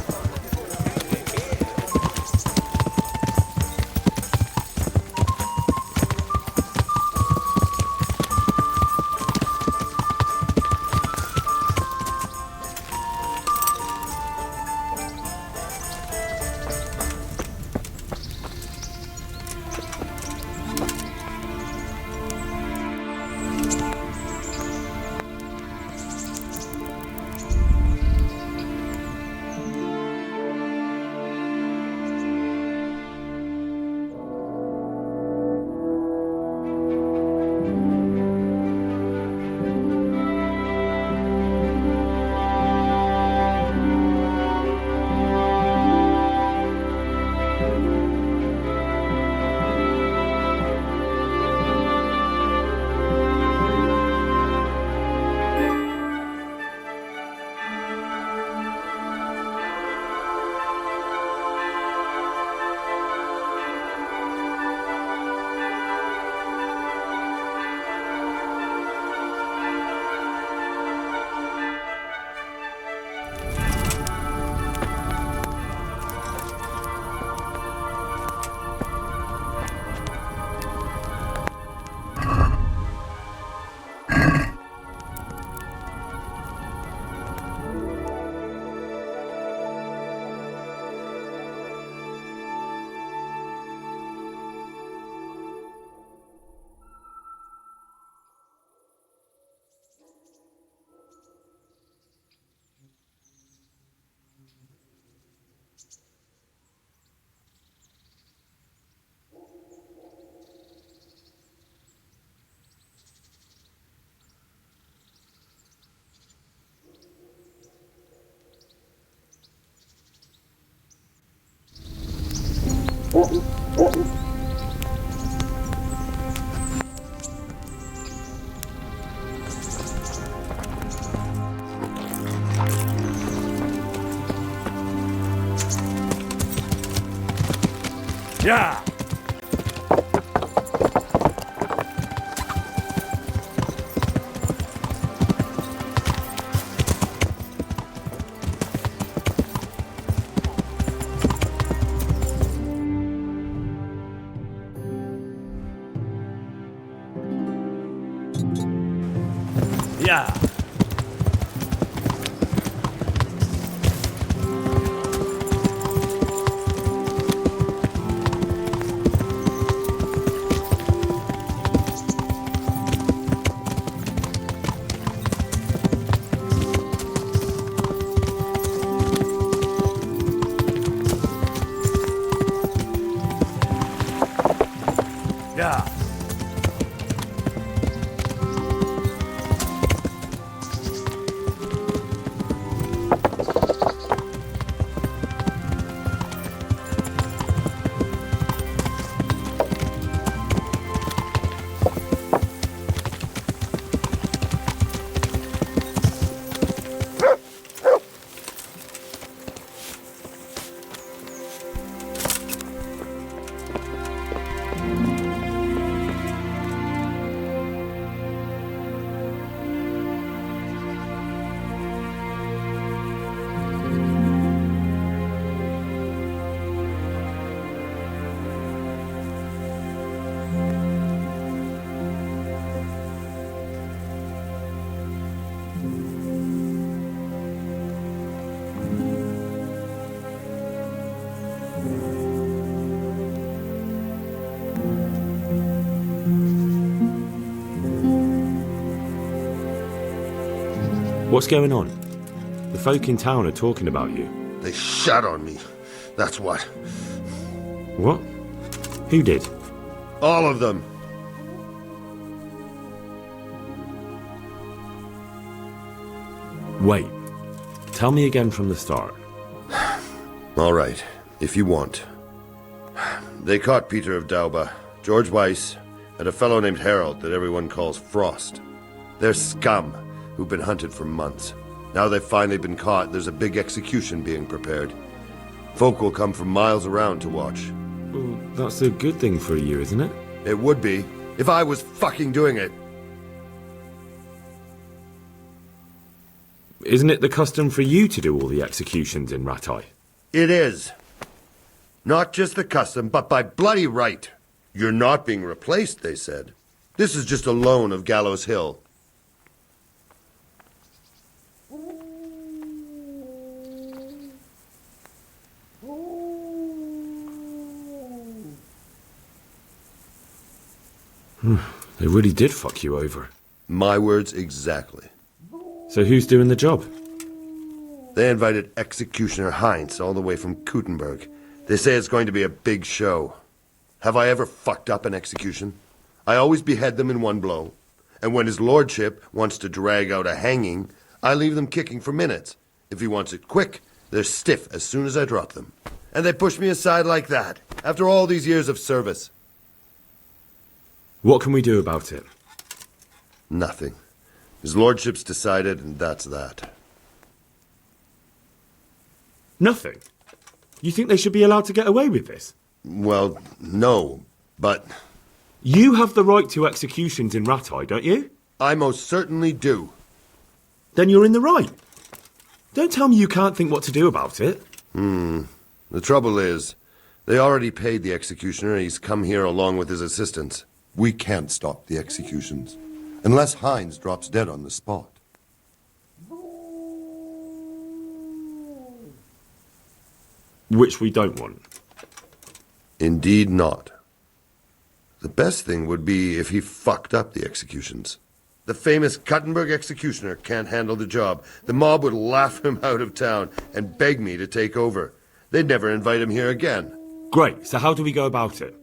Yeah! Yeah! Yeah! What's going on? The folk in town are talking about you. They shot on me. That's what. What? Who did? All of them. Wait. Tell me again from the start. All right, if you want. They caught Peter of Dauba, George Weiss, and a fellow named Harold that everyone calls Frost. They're scum who've been hunted for months. Now they've finally been caught, there's a big execution being prepared. Folk will come from miles around to watch. Well, that's a good thing for you, isn't it? It would be, if I was fucking doing it. Isn't it the custom for you to do all the executions in Rattay? It is. Not just the custom, but by bloody right. You're not being replaced, they said. This is just a loan of Gallows Hill. They really did fuck you over. My words exactly. So who's doing the job? They invited Executioner Heinz all the way from Kuttenberg. They say it's going to be a big show. Have I ever fucked up an execution? I always behead them in one blow. And when his lordship wants to drag out a hanging, I leave them kicking for minutes. If he wants it quick, they're stiff as soon as I drop them. And they push me aside like that, after all these years of service. What can we do about it? Nothing. His lordship's decided, and that's that. Nothing? You think they should be allowed to get away with this? Well, no, but... You have the right to executions in Rattay, don't you? I most certainly do. Then you're in the right. Don't tell me you can't think what to do about it. The trouble is, they already paid the executioner and he's come here along with his assistants. We can't stop the executions, unless Heinz drops dead on the spot. Which we don't want. Indeed not. The best thing would be if he fucked up the executions. The famous Kuttenberg executioner can't handle the job. The mob would laugh him out of town and beg me to take over. They'd never invite him here again. Great, so how do we go about it?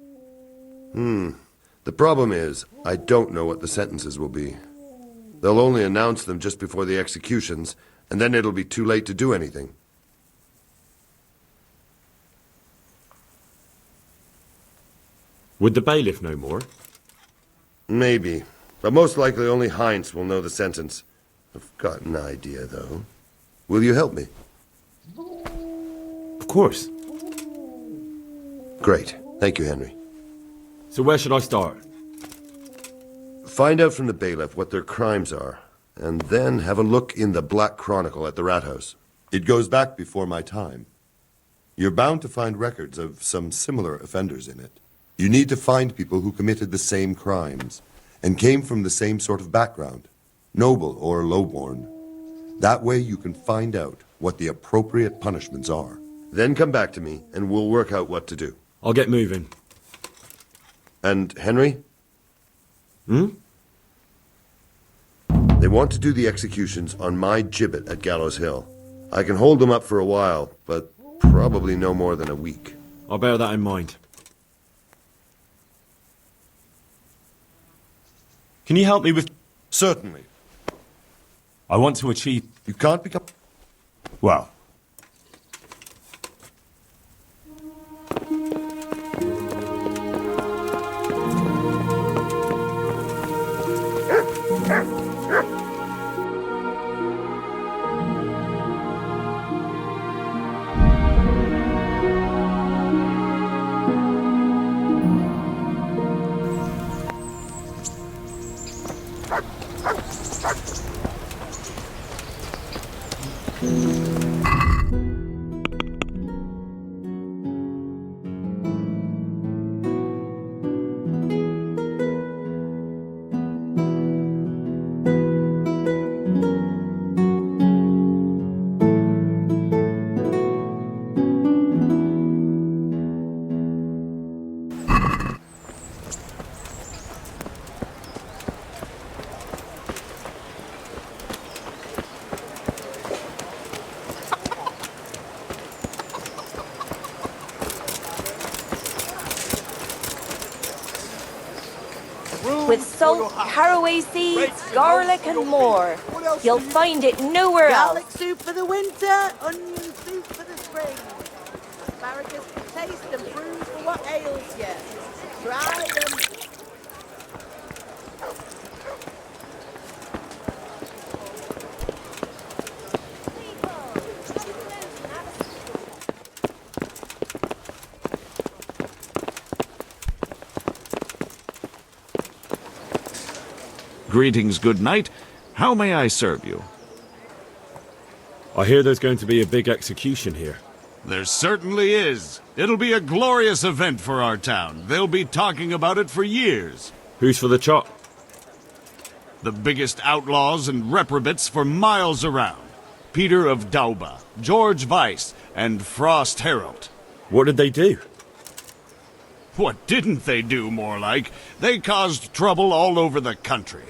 The problem is, I don't know what the sentences will be. They'll only announce them just before the executions, and then it'll be too late to do anything. Would the bailiff know more? Maybe. But most likely only Heinz will know the sentence. I've got an idea, though. Will you help me? Of course. Great. Thank you, Henry. So where should I start? Find out from the bailiff what their crimes are, and then have a look in the Black Chronicle at the Rat House. It goes back before my time. You're bound to find records of some similar offenders in it. You need to find people who committed the same crimes and came from the same sort of background, noble or lowborn. That way you can find out what the appropriate punishments are. Then come back to me and we'll work out what to do. I'll get moving. And Henry? Hmm? They want to do the executions on my gibbet at Gallows Hill. I can hold them up for a while, but probably no more than a week. I'll bear that in mind. Can you help me with... Certainly. I want to achieve... You can't become... Well... With salt, caraway seeds, garlic and more. You'll find it nowhere else. Garlic soup for the winter, onion soup for the spring. Asparagus for taste and prunes for what ails you. Try them. Greetings, good night. How may I serve you? I hear there's going to be a big execution here. There certainly is. It'll be a glorious event for our town. They'll be talking about it for years. Who's for the chop? The biggest outlaws and reprobates for miles around. Peter of Dauba, George Weiss, and Frost Herald. What did they do? What didn't they do, more like? They caused trouble all over the country.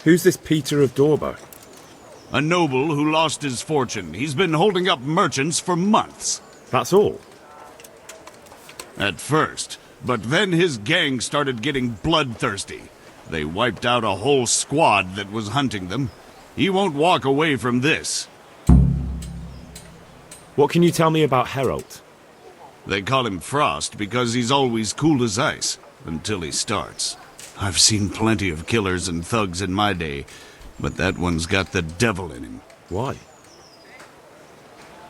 Who's this Peter of Dauba? A noble who lost his fortune. He's been holding up merchants for months. That's all? At first. But then his gang started getting bloodthirsty. They wiped out a whole squad that was hunting them. He won't walk away from this. What can you tell me about Herald? They call him Frost because he's always cool as ice, until he starts. I've seen plenty of killers and thugs in my day, but that one's got the devil in him. Why?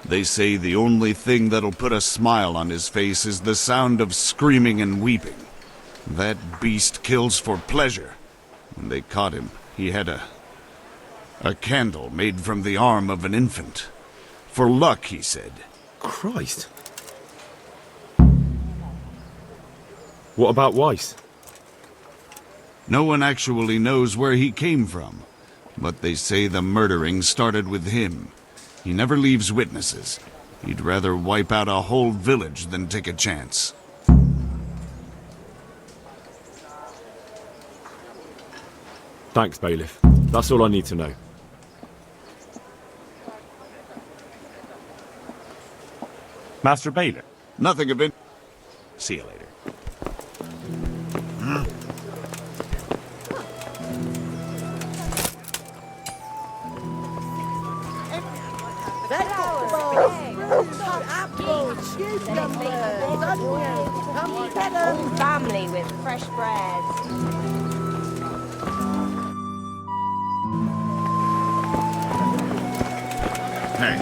They say the only thing that'll put a smile on his face is the sound of screaming and weeping. That beast kills for pleasure. When they caught him, he had a candle made from the arm of an infant. For luck, he said. Christ. What about Weiss? No one actually knows where he came from, but they say the murdering started with him. He never leaves witnesses. He'd rather wipe out a whole village than take a chance. Thanks, Bailiff. That's all I need to know. Master Bailiff. Nothing of it. See you later. Vegetables, fruit, apples, cucumbers, onions, Come get 'em. All family with fresh bread. Hey,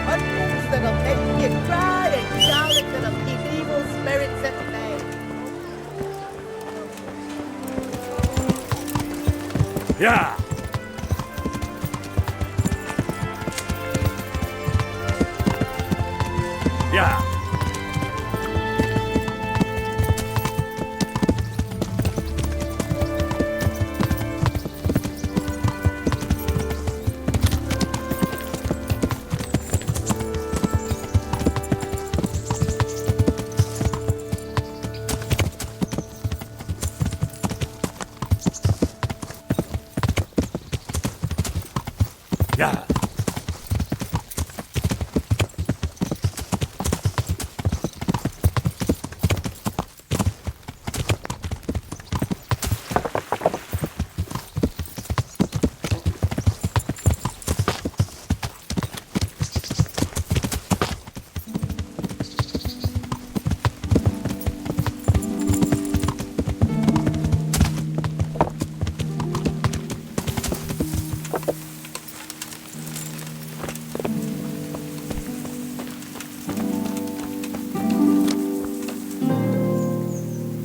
Onions that'll make you cry and garlic that'll keep evil spirits at bay. Yeah! Yeah! Yeah!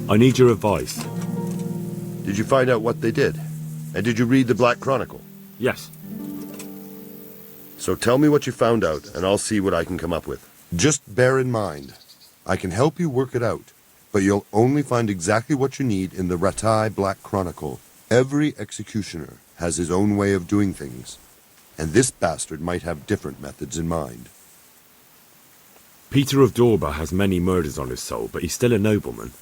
I need your advice. Did you find out what they did? And did you read the Black Chronicle? Yes. So tell me what you found out, and I'll see what I can come up with. Just bear in mind, I can help you work it out, but you'll only find exactly what you need in the Rattay Black Chronicle. Every executioner has his own way of doing things, and this bastard might have different methods in mind. Peter of Dorba has many murders on his soul, but he's still a nobleman.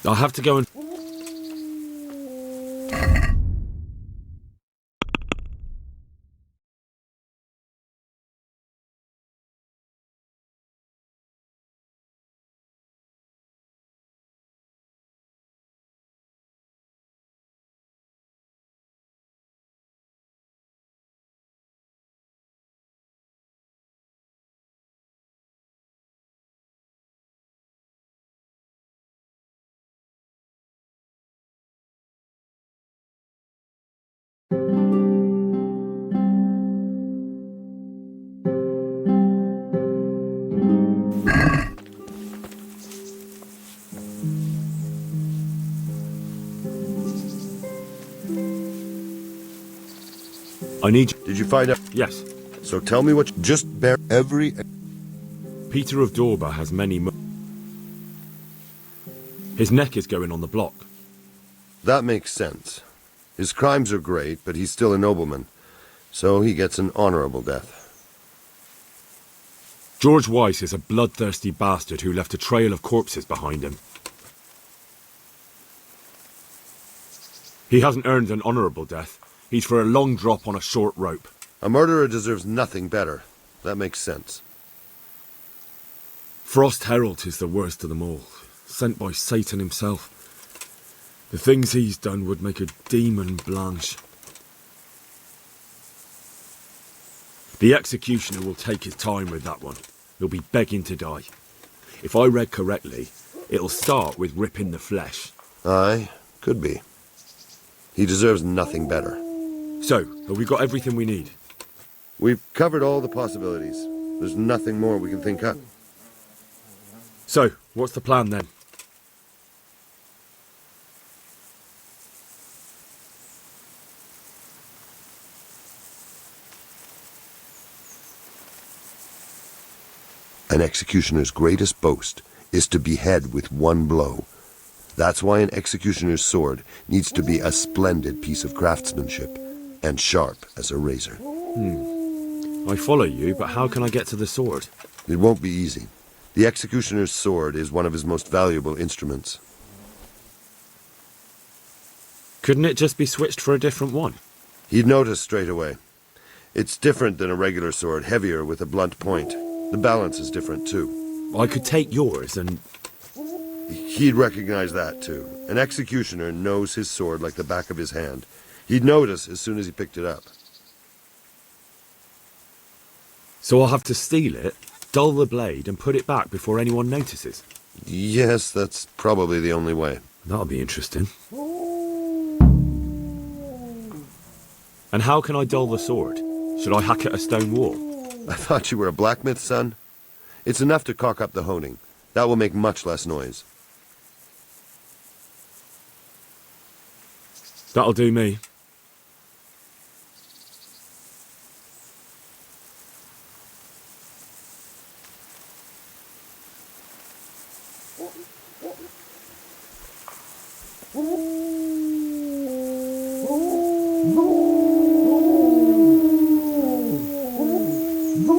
I'll have to go and... I need... Did you find out? Yes. So tell me what... Just bear every... Peter of Dorba has many... His neck is going on the block. That makes sense. His crimes are great, but he's still a nobleman. So he gets an honorable death. George Weiss is a bloodthirsty bastard who left a trail of corpses behind him. He hasn't earned an honourable death. He's for a long drop on a short rope. A murderer deserves nothing better. That makes sense. Frost Herald is the worst of them all, sent by Satan himself. The things he's done would make a demon blanch. The executioner will take his time with that one. He'll be begging to die. If I read correctly, it'll start with ripping the flesh. Aye, could be. He deserves nothing better. So, have we got everything we need? We've covered all the possibilities. There's nothing more we can think up. So, what's the plan then? An executioner's greatest boast is to behead with one blow. That's why an executioner's sword needs to be a splendid piece of craftsmanship and sharp as a razor. I follow you, but how can I get to the sword? It won't be easy. The executioner's sword is one of his most valuable instruments. Couldn't it just be switched for a different one? He'd notice straight away. It's different than a regular sword, heavier with a blunt point. The balance is different too. I could take yours and... He'd recognize that too. An executioner knows his sword like the back of his hand. He'd notice as soon as he picked it up. So I'll have to steal it, dull the blade and put it back before anyone notices? Yes, that's probably the only way. That'll be interesting. And how can I dull the sword? Should I hack at a stone wall? I thought you were a blacksmith, son. It's enough to cock up the honing. That will make much less noise. That'll do me.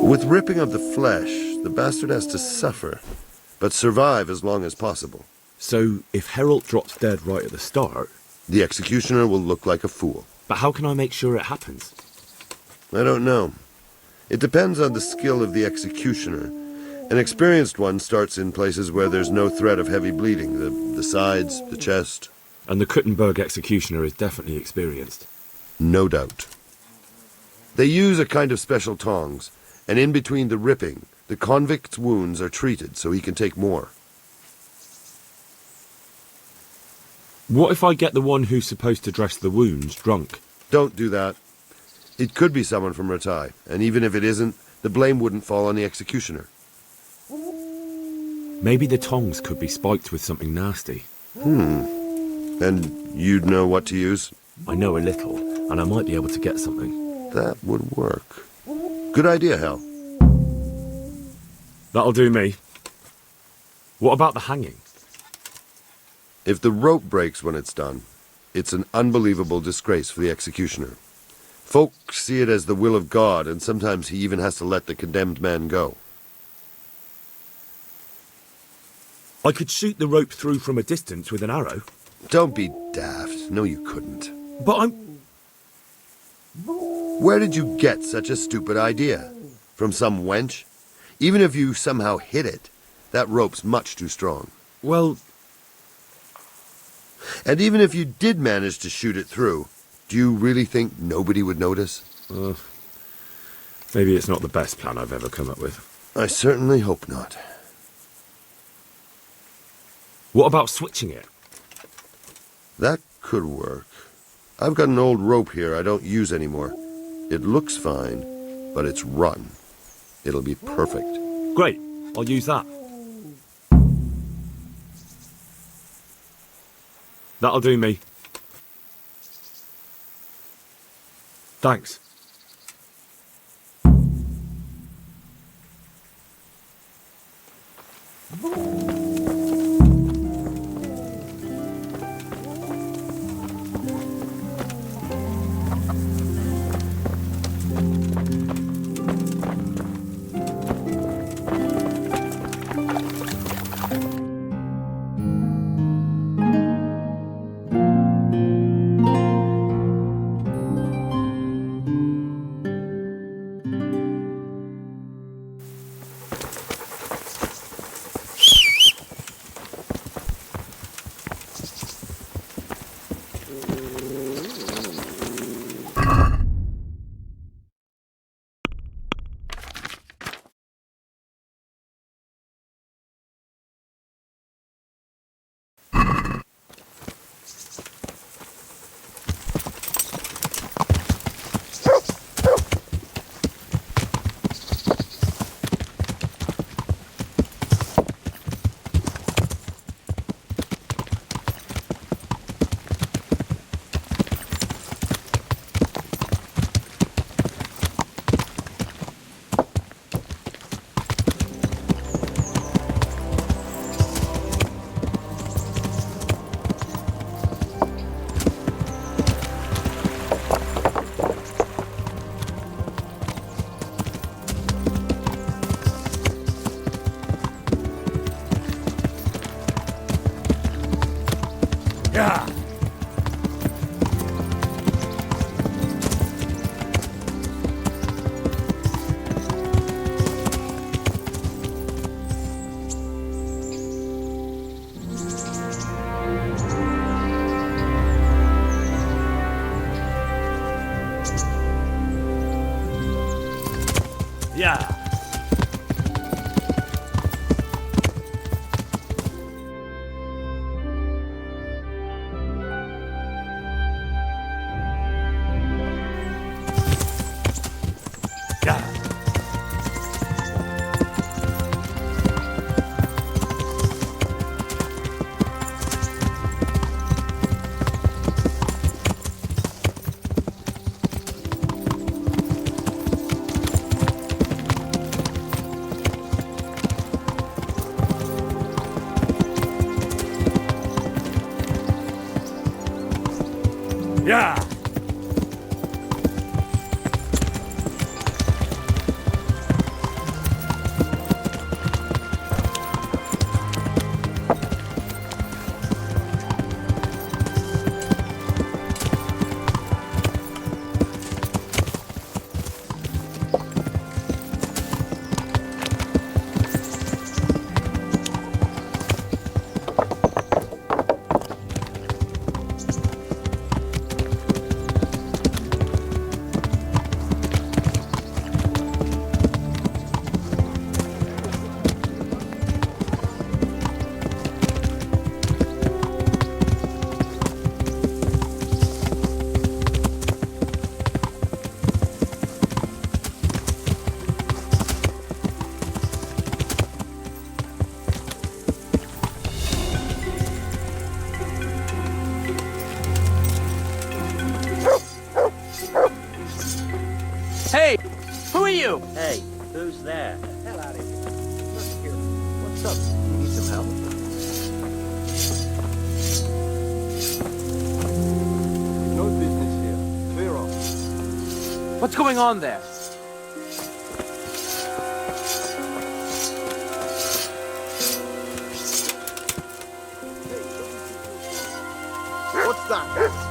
With ripping of the flesh, the bastard has to suffer, but survive as long as possible. So, if Herald drops dead right at the start... The executioner will look like a fool. But how can I make sure it happens? I don't know. It depends on the skill of the executioner. An experienced one starts in places where there's no threat of heavy bleeding, the sides, the chest. And the Kuttenberg executioner is definitely experienced. No doubt. They use a kind of special tongs, and in between the ripping, the convict's wounds are treated so he can take more. What if I get the one who's supposed to dress the wounds drunk? Don't do that. It could be someone from Ratai, and even if it isn't, the blame wouldn't fall on the executioner. Maybe the tongs could be spiked with something nasty. And you'd know what to use? I know a little, and I might be able to get something. That would work. Good idea, Hal. That'll do me. What about the hanging? If the rope breaks when it's done, it's an unbelievable disgrace for the executioner. Folk see it as the will of God, and sometimes he even has to let the condemned man go. I could shoot the rope through from a distance with an arrow. Don't be daft. No, you couldn't. But I'm... Where did you get such a stupid idea? From some wench? Even if you somehow hit it, that rope's much too strong. Well... And even if you did manage to shoot it through, do you really think nobody would notice? Maybe it's not the best plan I've ever come up with. I certainly hope not. What about switching it? That could work. I've got an old rope here I don't use anymore. It looks fine, but it's rotten. It'll be perfect. Great. I'll use that. That'll do me. Thanks. Yeah. Yeah. Yeah. Hey, who are you? Hey, who's there? Hell out of here. Look here. What's up? You need some help? No business here. Clear off. What's going on there? What's that?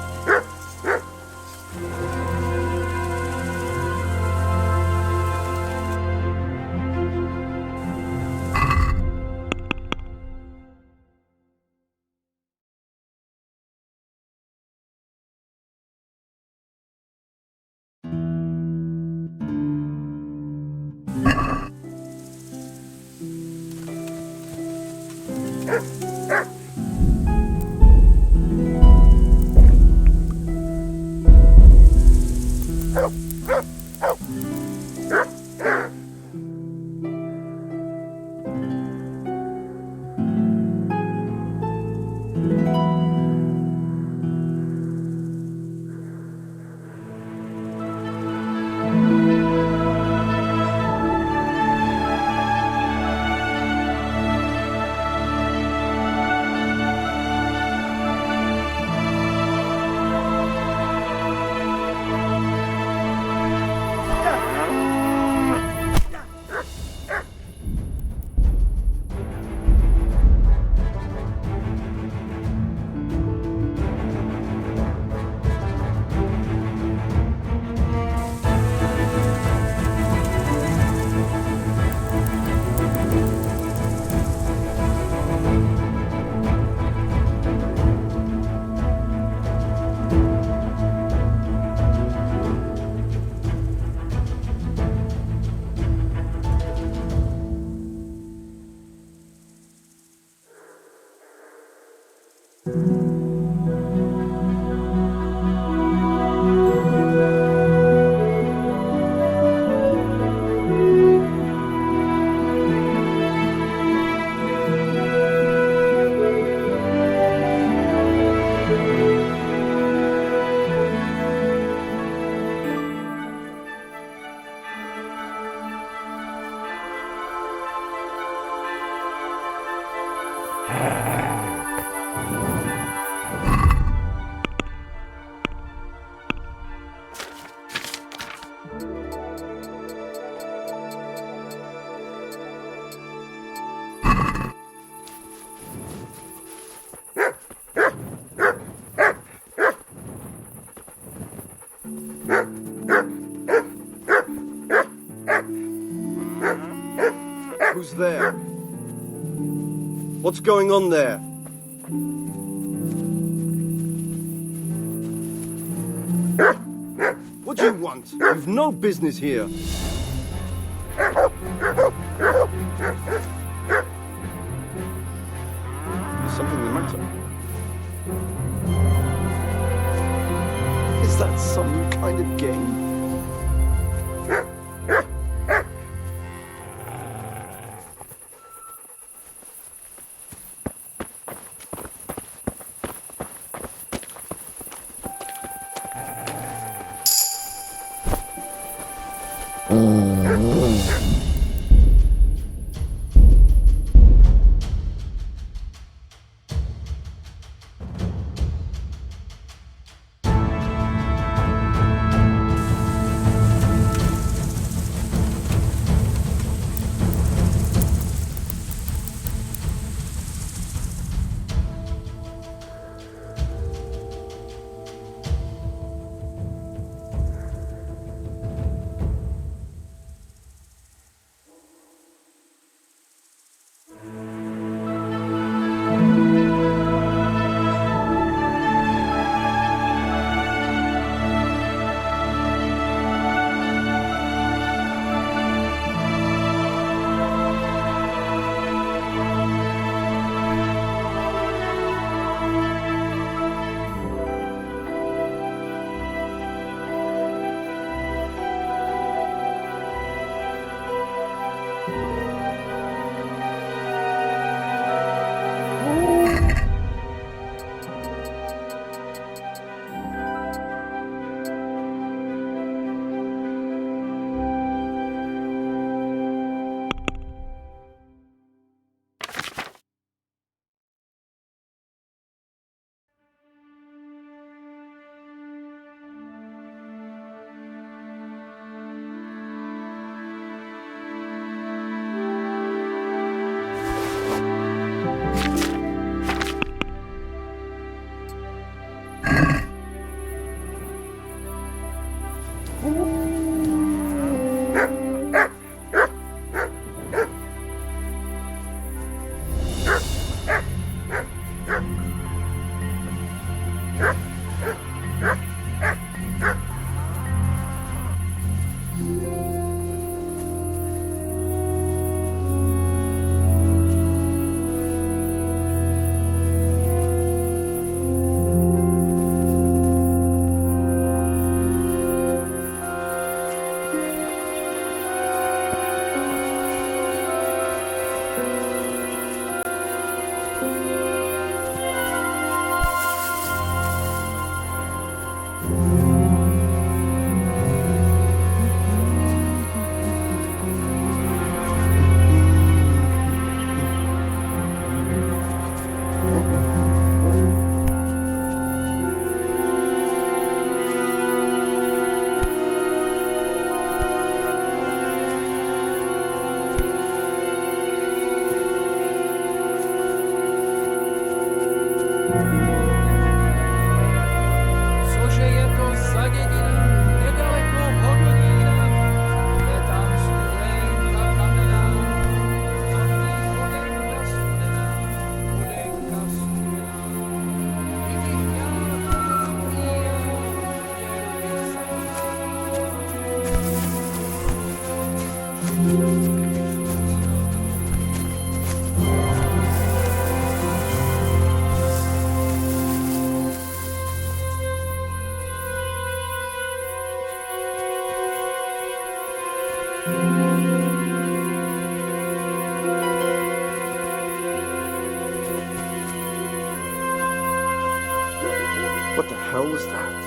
Who's there? What's going on there? What do you want? You've no business here. Is something the matter? Is that some kind of game? What the hell was that?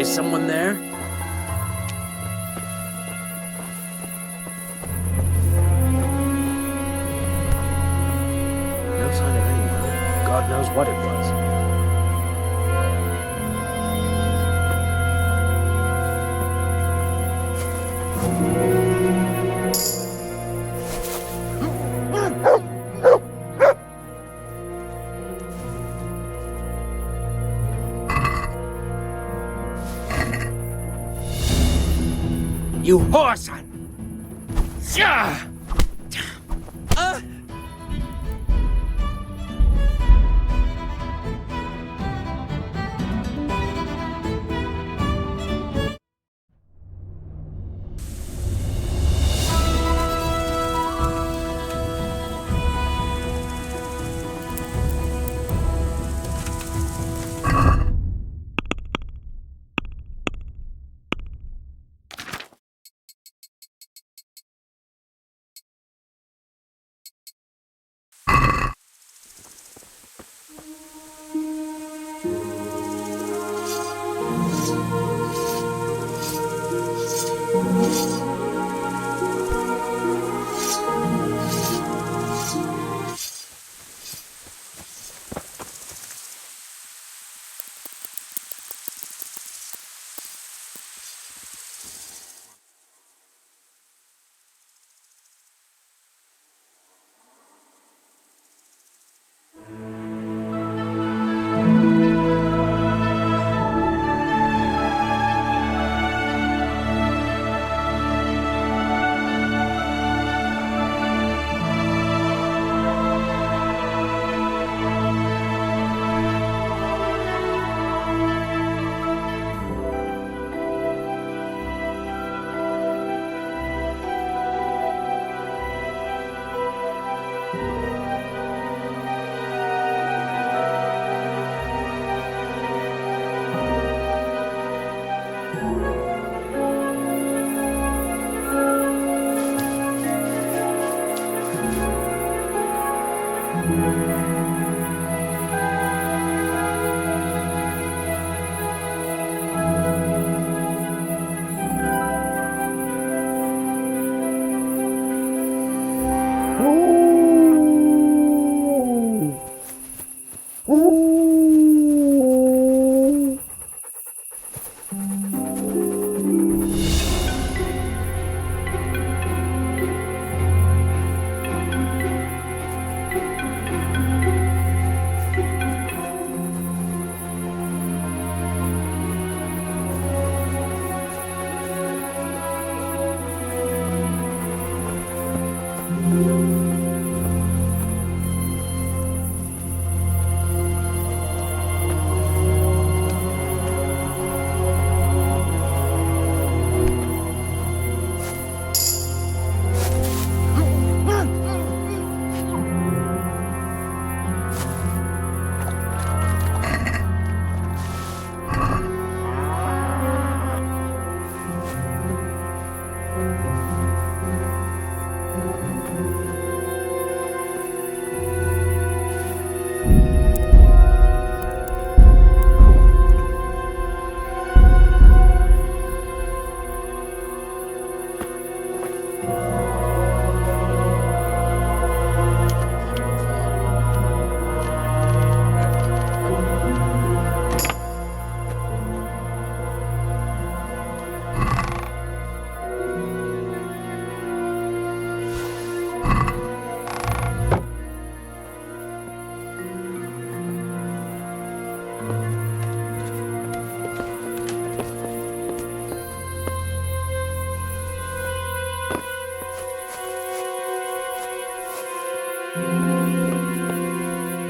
Is someone there? No sign of anyone. God knows what it was. You whoreson! Yeah!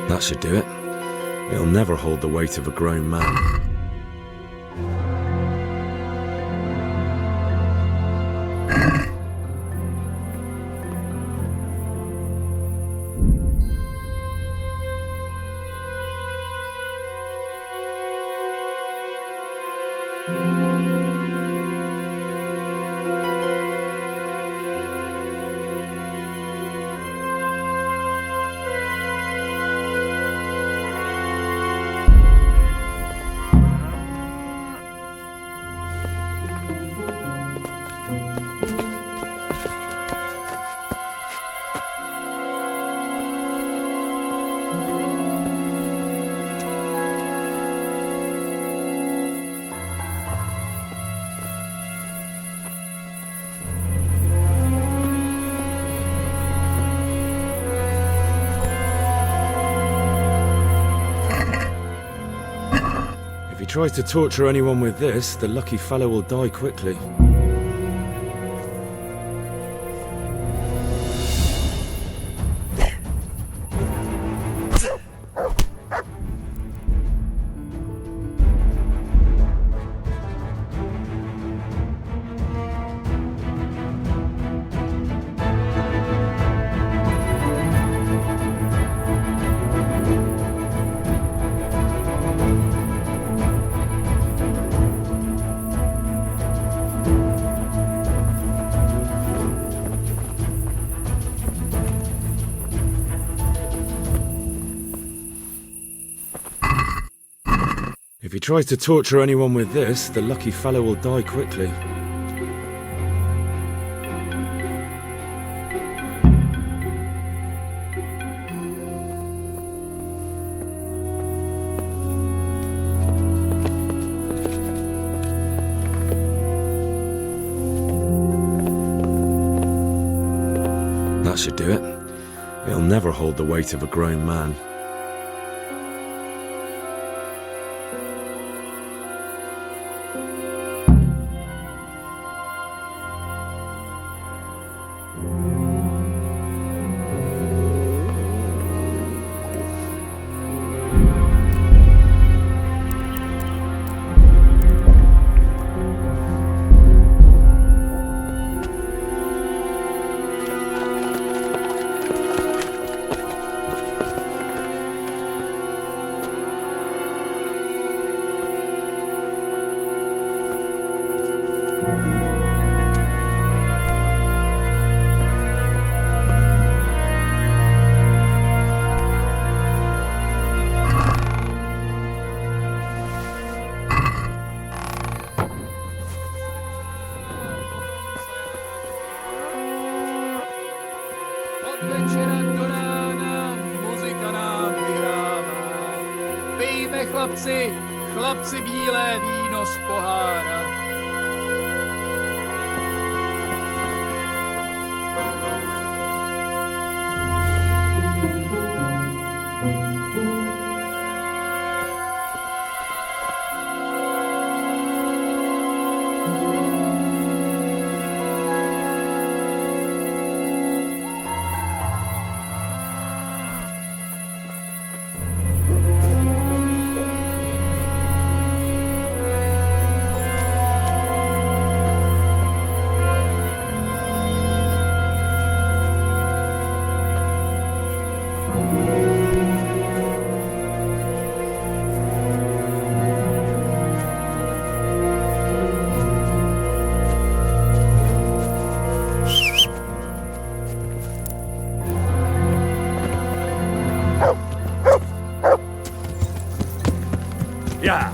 That should do it. It'll never hold the weight of a grown man. tries to torture anyone with this, the lucky fellow will die quickly. If he tries to torture anyone with this, the lucky fellow will die quickly. That should do it. It'll never hold the weight of a grown man. Večera do rána, muzika nám vyhrává. Pijme, chlapci, chlapci, bílé víno z pohára. Yeah.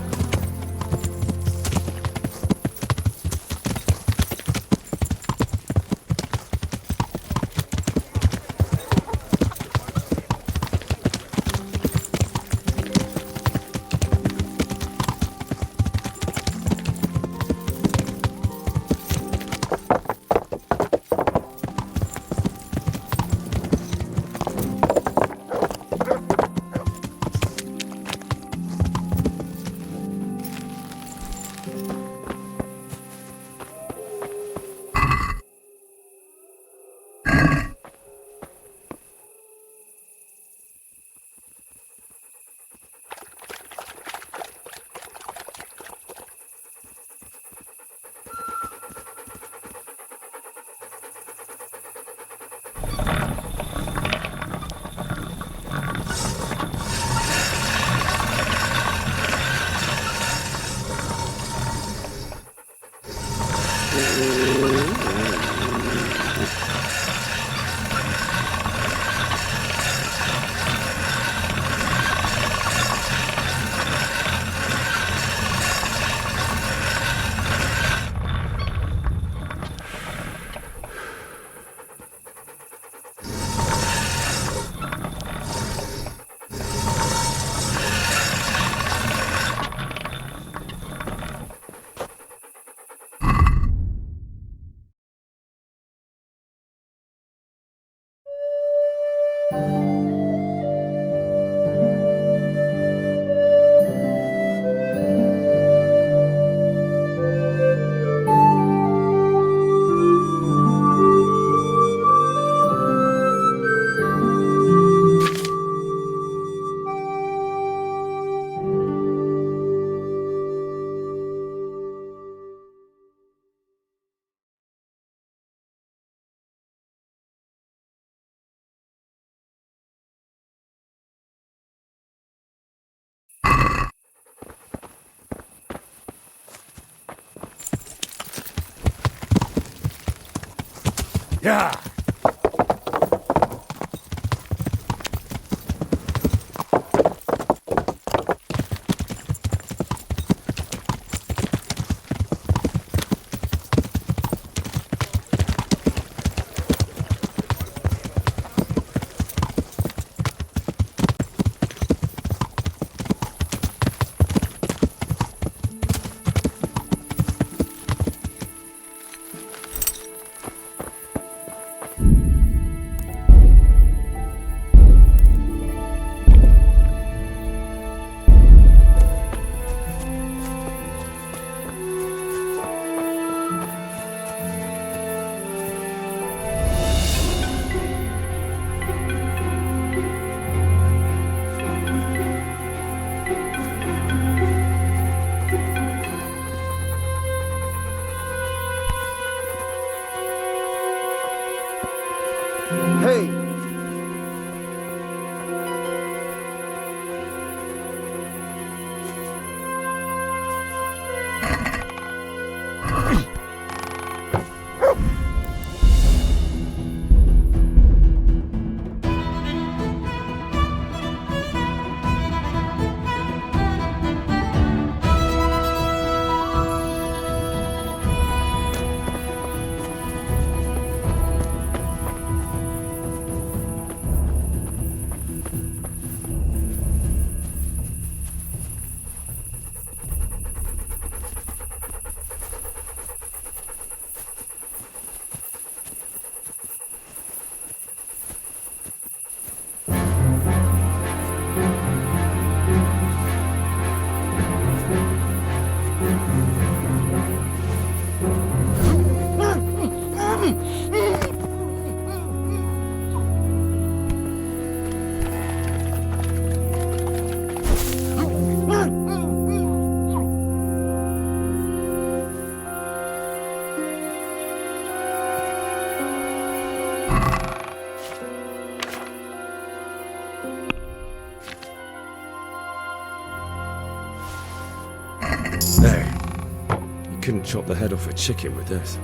Yeah. Hey! There. You couldn't chop the head off a chicken with this.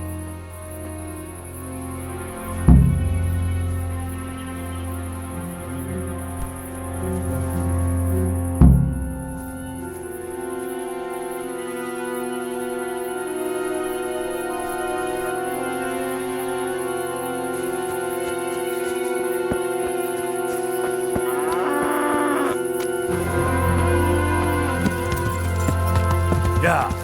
Yeah.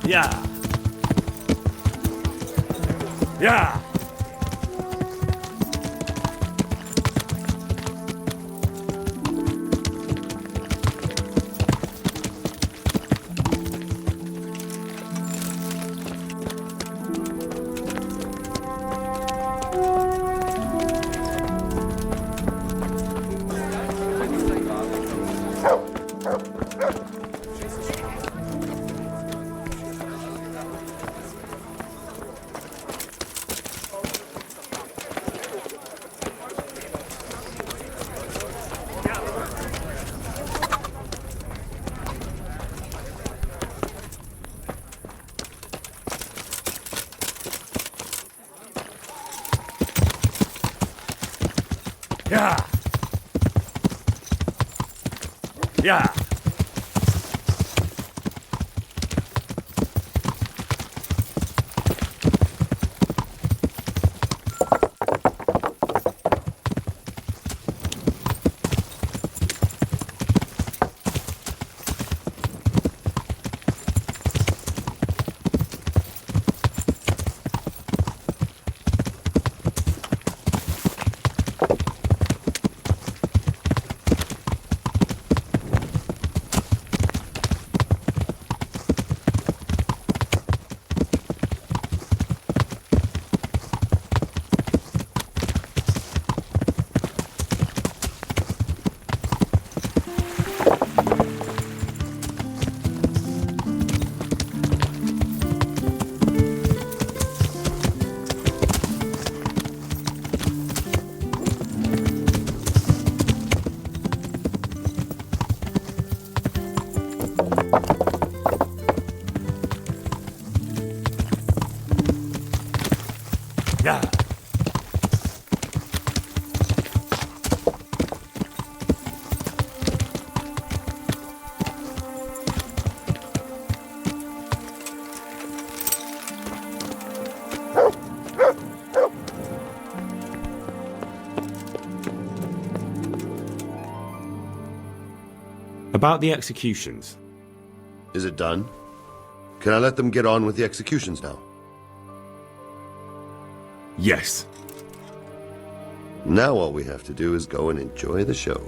Yeah. Yeah. Yeah. Yeah. About the executions. Is it done? Can I let them get on with the executions now? Yes. Now all we have to do is go and enjoy the show.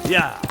Yeah.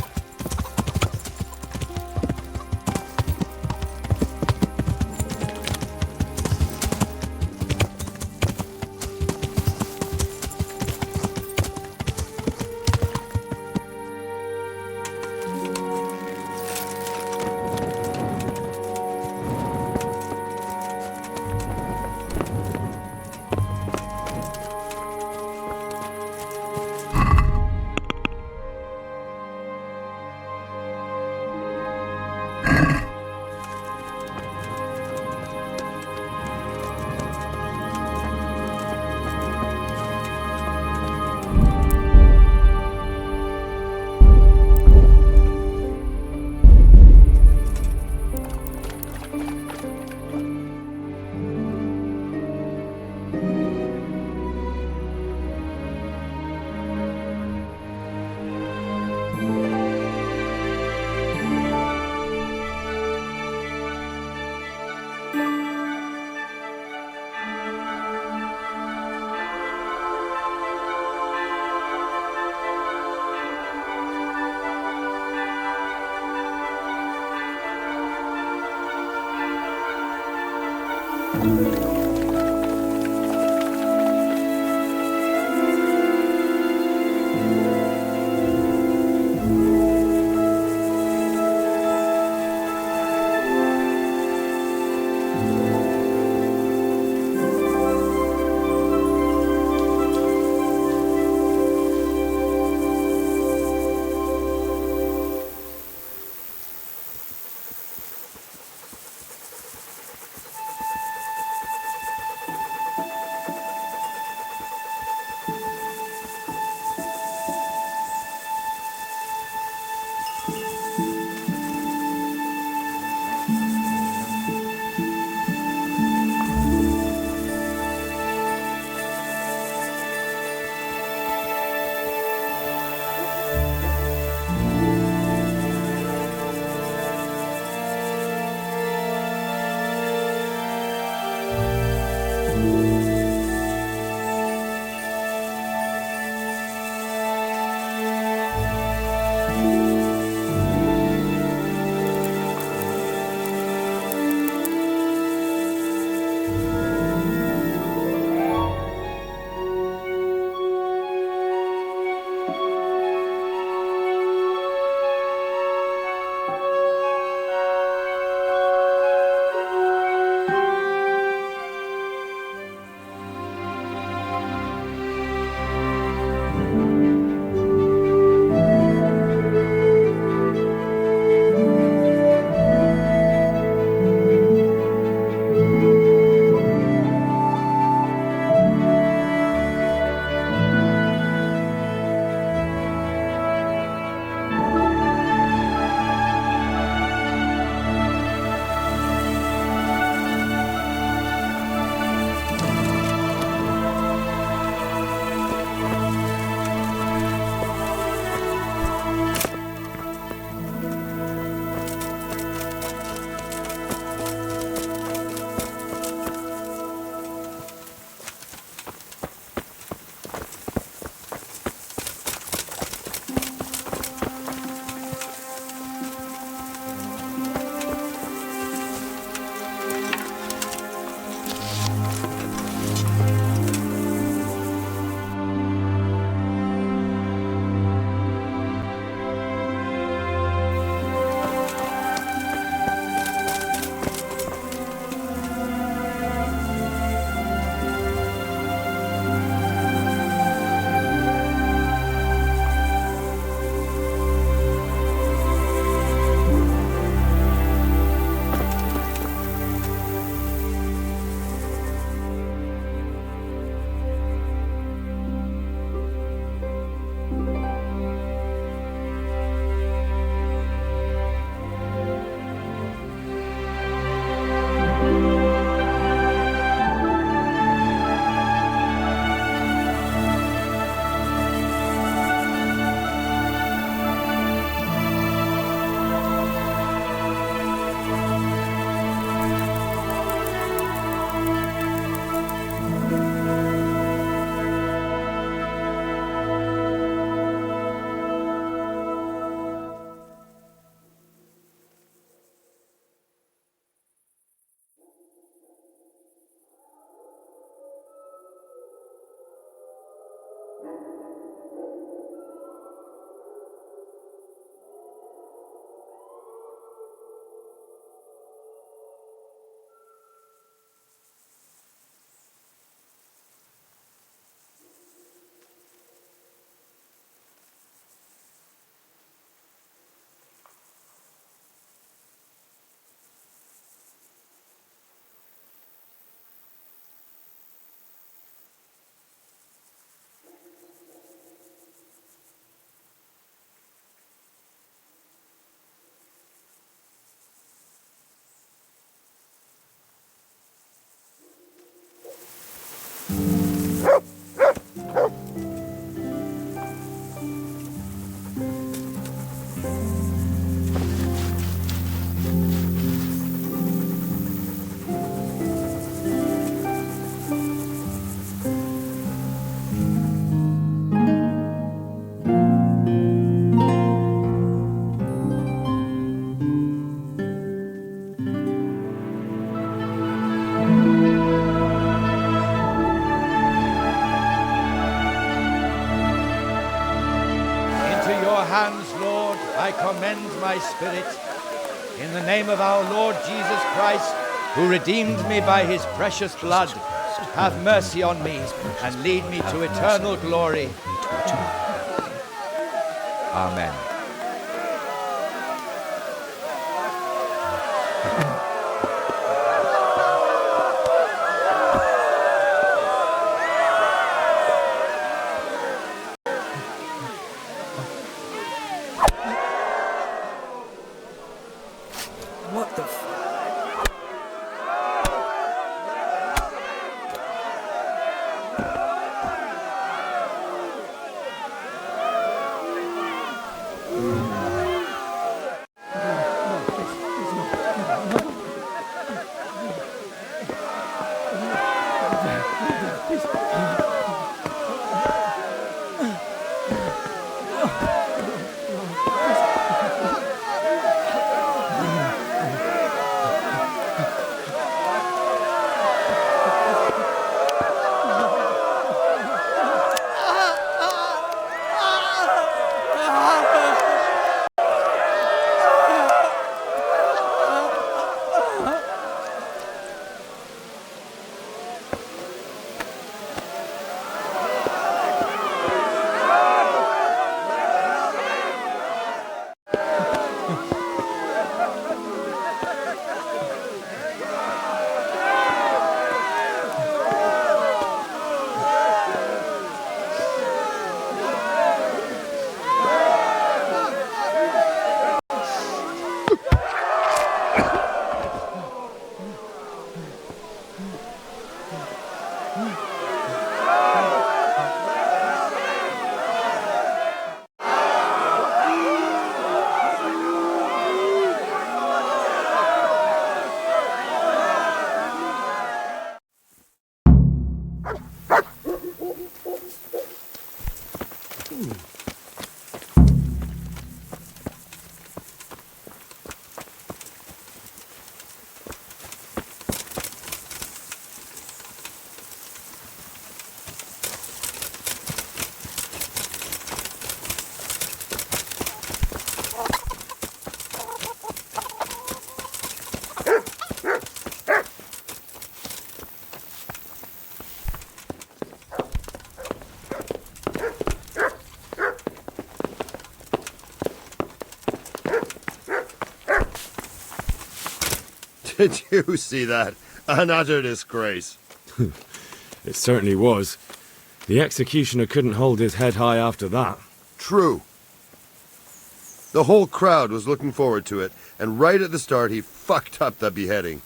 hands, Lord, I commend my spirit. In the name of our Lord Jesus Christ, who redeemed me by his precious blood, have mercy on me and lead me to eternal glory. Amen. What the f... Did you see that? An utter disgrace. It certainly was. The executioner couldn't hold his head high after that. True. The whole crowd was looking forward to it, and right at the start he fucked up the beheading.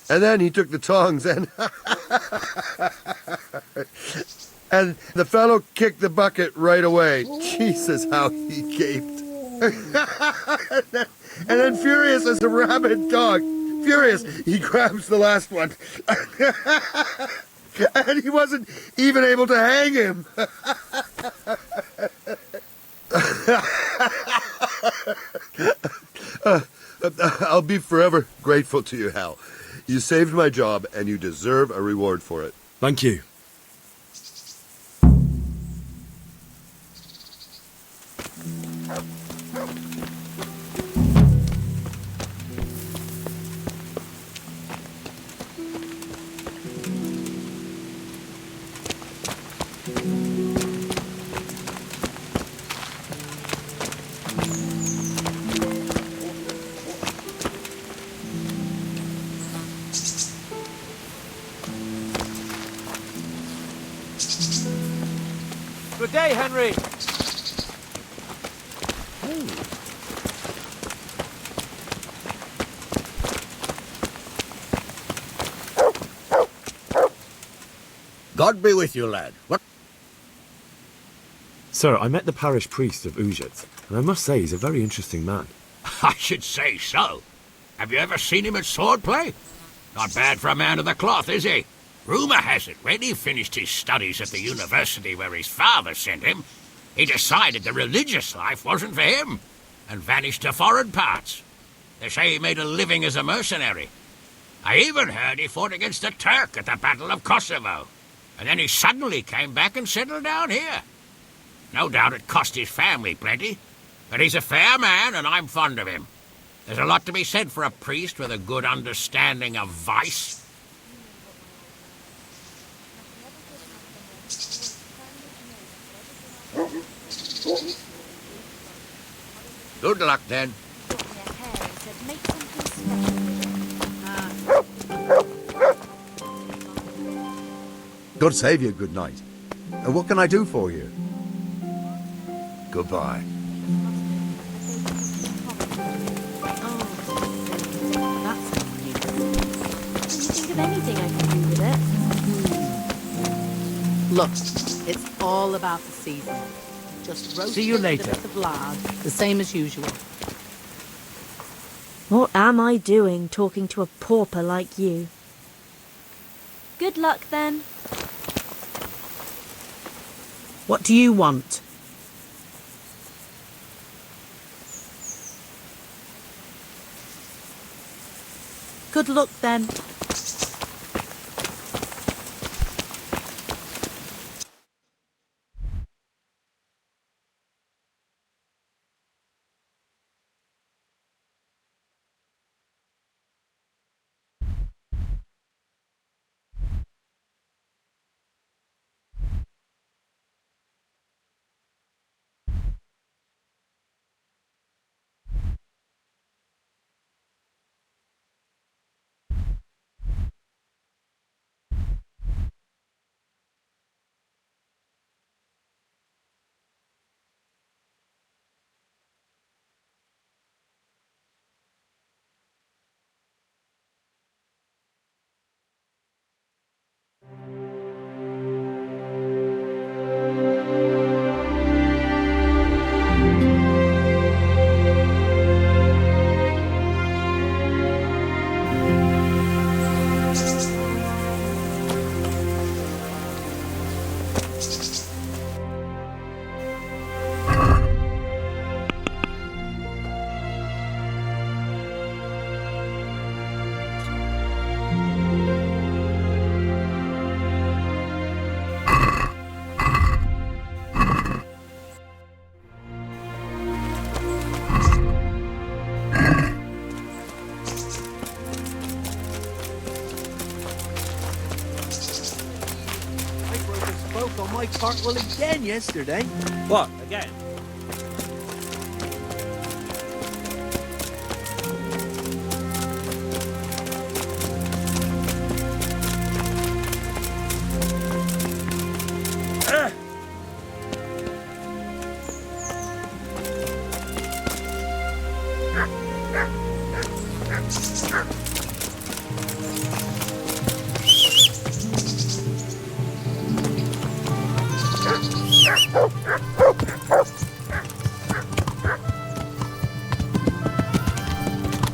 And then he took the tongs and... and the fellow kicked the bucket right away. Jesus, how he gaped. And then furious as a rabid dog. Furious, he grabs the last one. And he wasn't even able to hang him. I'll be forever grateful to you, Hal. You saved my job, and you deserve a reward for it. Thank you. Good day, Henry. God be with you, lad. What? Sir, I met the parish priest of Ujet, and I must say he's a very interesting man. I should say so. Have you ever seen him at swordplay? Not bad for a man of the cloth, is he? Rumour has it, when he finished his studies at the university where his father sent him, he decided the religious life wasn't for him, and vanished to foreign parts. They say he made a living as a mercenary. I even heard he fought against the Turk at the Battle of Kosovo, and then he suddenly came back and settled down here. No doubt it cost his family plenty, but he's a fair man, and I'm fond of him. There's a lot to be said for a priest with a good understanding of vice. Good luck, then. God save you, good night. What can I do for you? Goodbye. Think of anything I can do with it. Look, it's all about the season. Just roast See you it with later. a bit of lard, the same as usual. What am I doing talking to a pauper like you? Good luck, then. What do you want? Good luck, then. On my cartwheel again yesterday. What, again?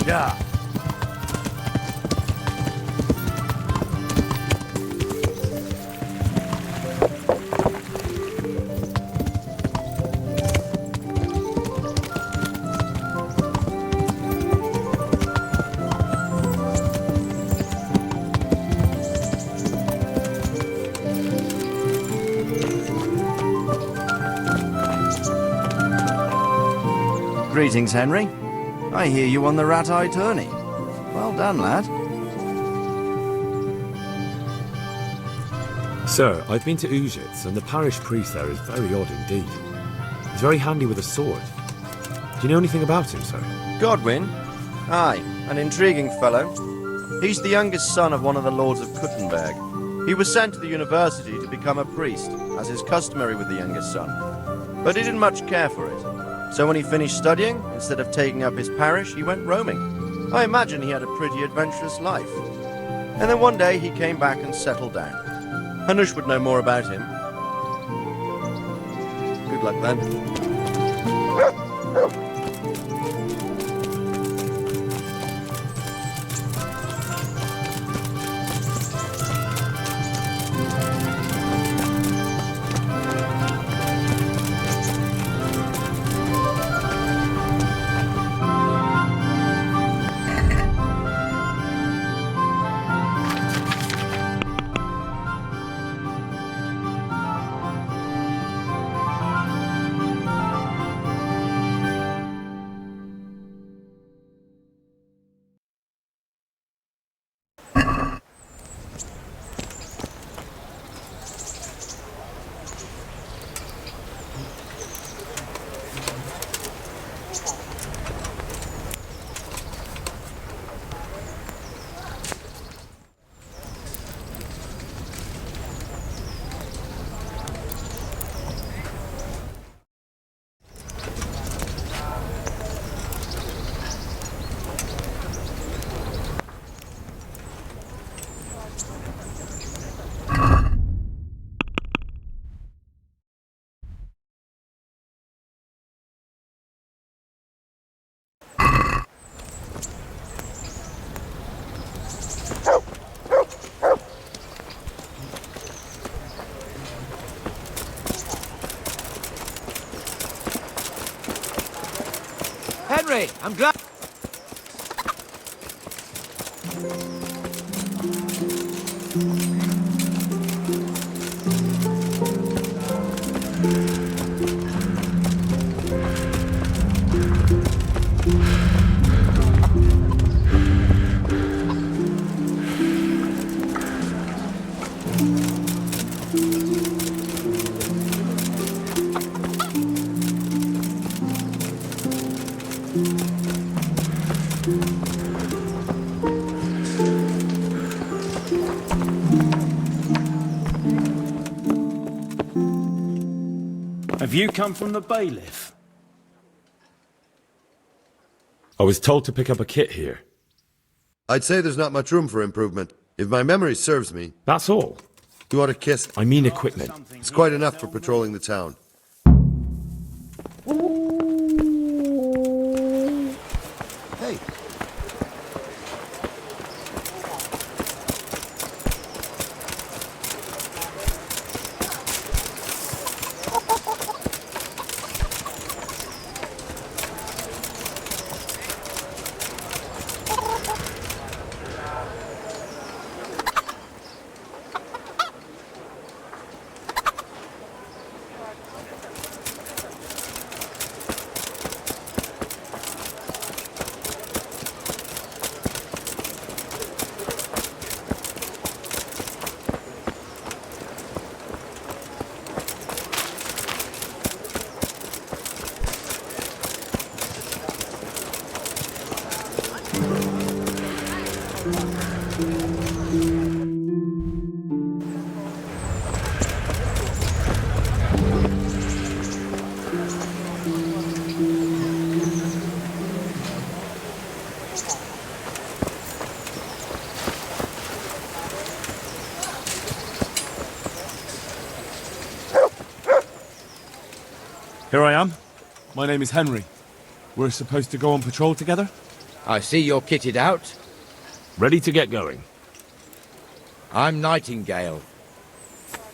Yeah. Greetings, Henry. I hear you on the rat-eye tourney. Well done, lad. Sir, I've been to Ujitz, and the parish priest there is very odd indeed. He's very handy with a sword. Do you know anything about him, sir? Godwin? Aye, an intriguing fellow. He's the youngest son of one of the lords of Kuttenberg. He was sent to the university to become a priest, as is customary with the youngest son. But he didn't much care for it. So when he finished studying, instead of taking up his parish, he went roaming. I imagine he had a pretty adventurous life. And then one day he came back and settled down. Hanush would know more about him. Good luck then. Henry, I'm glad... Have you come from the bailiff? I was told to pick up a kit here. I'd say there's not much room for improvement. If my memory serves me... That's all? You ought to kiss... I mean equipment. It's quite enough for patrolling the town. Hey. Here I am. My name is Henry. We're supposed to go on patrol together? I see you're kitted out. Ready to get going. I'm Nightingale.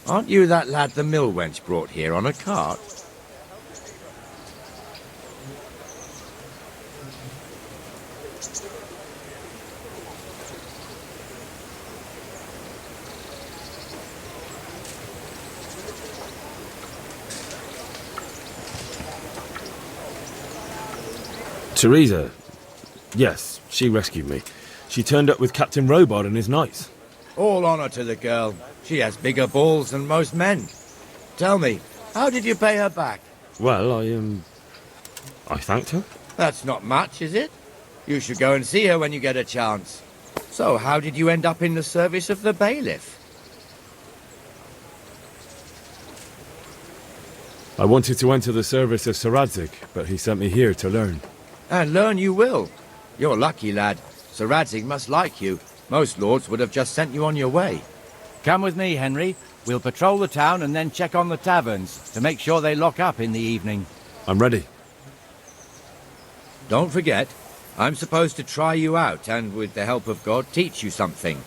Aren't you that lad the mill wench brought here on a cart? Teresa. Yes, she rescued me. She turned up with Captain Robard and his knights. All honor to the girl. She has bigger balls than most men. Tell me, how did you pay her back? Well, I thanked her. That's not much, is it? You should go and see her when you get a chance. So, how did you end up in the service of the bailiff? I wanted to enter the service of Sir Radzig, but he sent me here to learn. And learn you will. You're lucky, lad. Sir Radzig must like you. Most lords would have just sent you on your way. Come with me, Henry. We'll patrol the town and then check on the taverns to make sure they lock up in the evening. I'm ready. Don't forget, I'm supposed to try you out and, with the help of God, teach you something.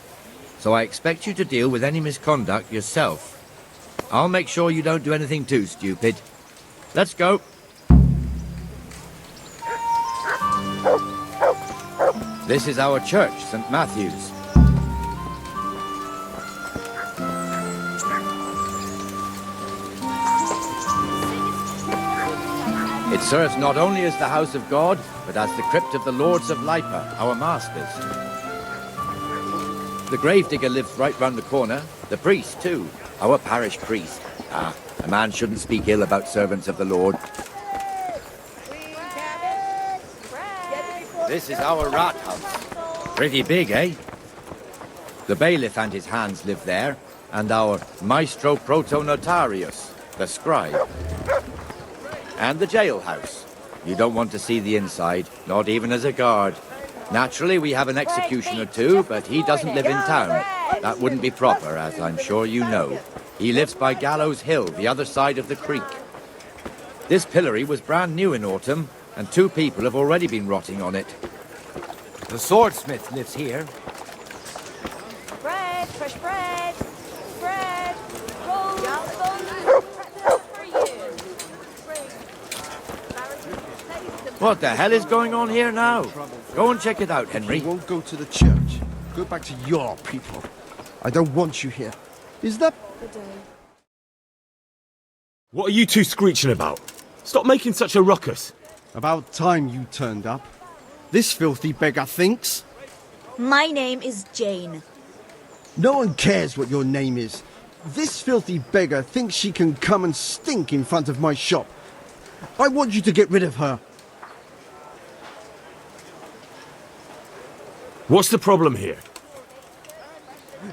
So I expect you to deal with any misconduct yourself. I'll make sure you don't do anything too stupid. Let's go. This is our church, St. Matthew's. It serves not only as the house of God, but as the crypt of the Lords of Lipa, our masters. The gravedigger lives right round the corner. The priest, too. Our parish priest. Ah, a man shouldn't speak ill about servants of the Lord. This is our rat house. Pretty big, eh? The bailiff and his hands live there, and our maestro protonotarius, the scribe. And the jailhouse. You don't want to see the inside, not even as a guard. Naturally, we have an executioner too, but he doesn't live in town. That wouldn't be proper, as I'm sure you know. He lives by Gallows Hill, the other side of the creek. This pillory was brand new in autumn, and 2 people have already been rotting on it. The swordsmith lives here. Bread, fresh bread, bread, rolls, pretzels for you. What the hell is going on here now? Go and check it out, Henry. You won't go to the church. Go back to your people. I don't want you here. Is that... What are you two screeching about? Stop making such a ruckus. About time you turned up. This filthy beggar thinks. My name is Jane. No one cares what your name is. This filthy beggar thinks she can come and stink in front of my shop. I want you to get rid of her. What's the problem here?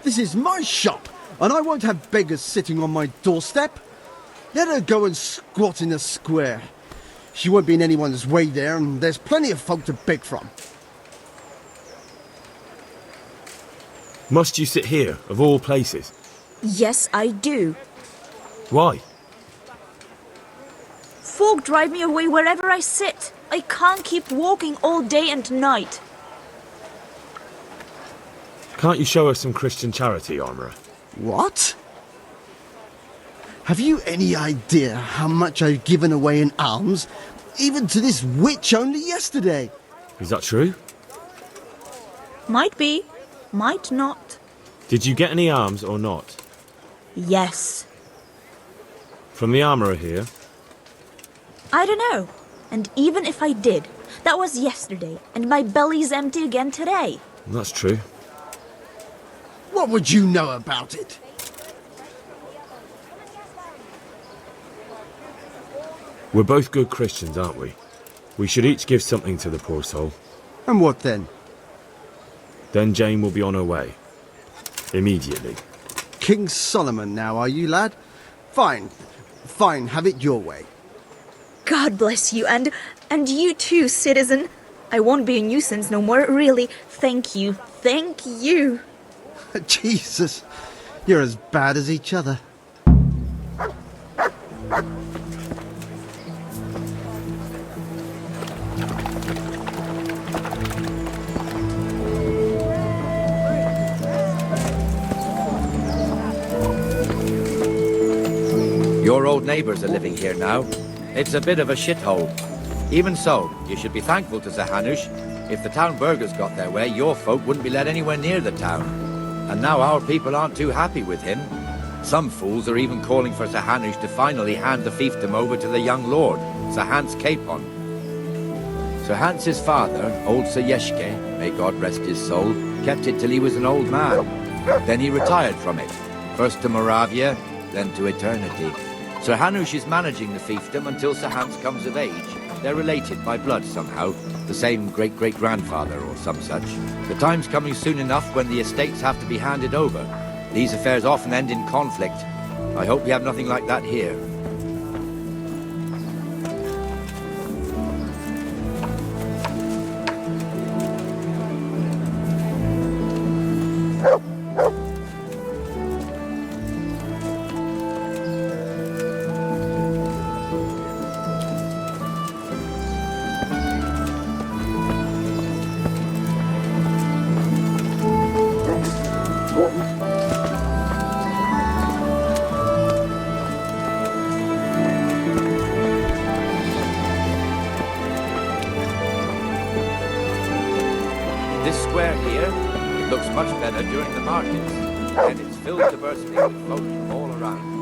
This is my shop, and I won't have beggars sitting on my doorstep. Let her go and squat in the square. She won't be in anyone's way there, and there's plenty of folk to beg from. Must you sit here, of all places? Yes, I do. Why? Folk drive me away wherever I sit. I can't keep walking all day and night. Can't you show us some Christian charity, Armourer? What? Have you any idea how much I've given away in alms, even to this witch only yesterday? Is that true? Might be, might not. Did you get any alms or not? Yes. From the Armourer here? I don't know. And even if I did, that was yesterday, and my belly's empty again today. That's true. What would you know about it? We're both good Christians, aren't we? We should each give something to the poor soul. And what then? Then Jane will be on her way. Immediately. King Solomon now, are you, lad? Fine. Fine, have it your way. God bless you, and you too, citizen. I won't be a nuisance no more, really. Thank you. Thank you. Jesus, you're as bad as each other. Your old neighbours are living here now. It's a bit of a shithole. Even so, you should be thankful to Sir Hanush. If the town burghers got their way, your folk wouldn't be let anywhere near the town. And now our people aren't too happy with him. Some fools are even calling for Sir Hanush to finally hand the fiefdom over to the young lord, Sir Hans Capon. Sir Hans's father, old Sir Yeshke, may God rest his soul, kept it till he was an old man. Then he retired from it, first to Moravia, then to eternity. Sir Hanush is managing the fiefdom until Sir Hans comes of age. They're related by blood somehow, the same great-great-grandfather or some such. The time's coming soon enough when the estates have to be handed over. These affairs often end in conflict. I hope we have nothing like that here. This square here, it looks much better during the markets, and it's filled to bursting with folk from all around.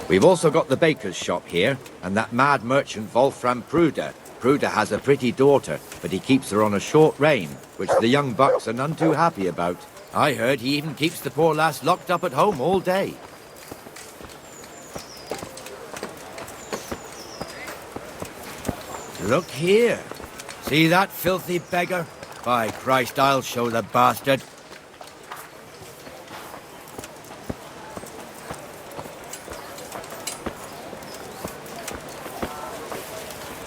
We've also got the baker's shop here, and that mad merchant Wolfram Pruder. Pruder has a pretty daughter, but he keeps her on a short rein, which the young bucks are none too happy about. I heard he even keeps the poor lass locked up at home all day. Look here. See that filthy beggar? By Christ, I'll show the bastard.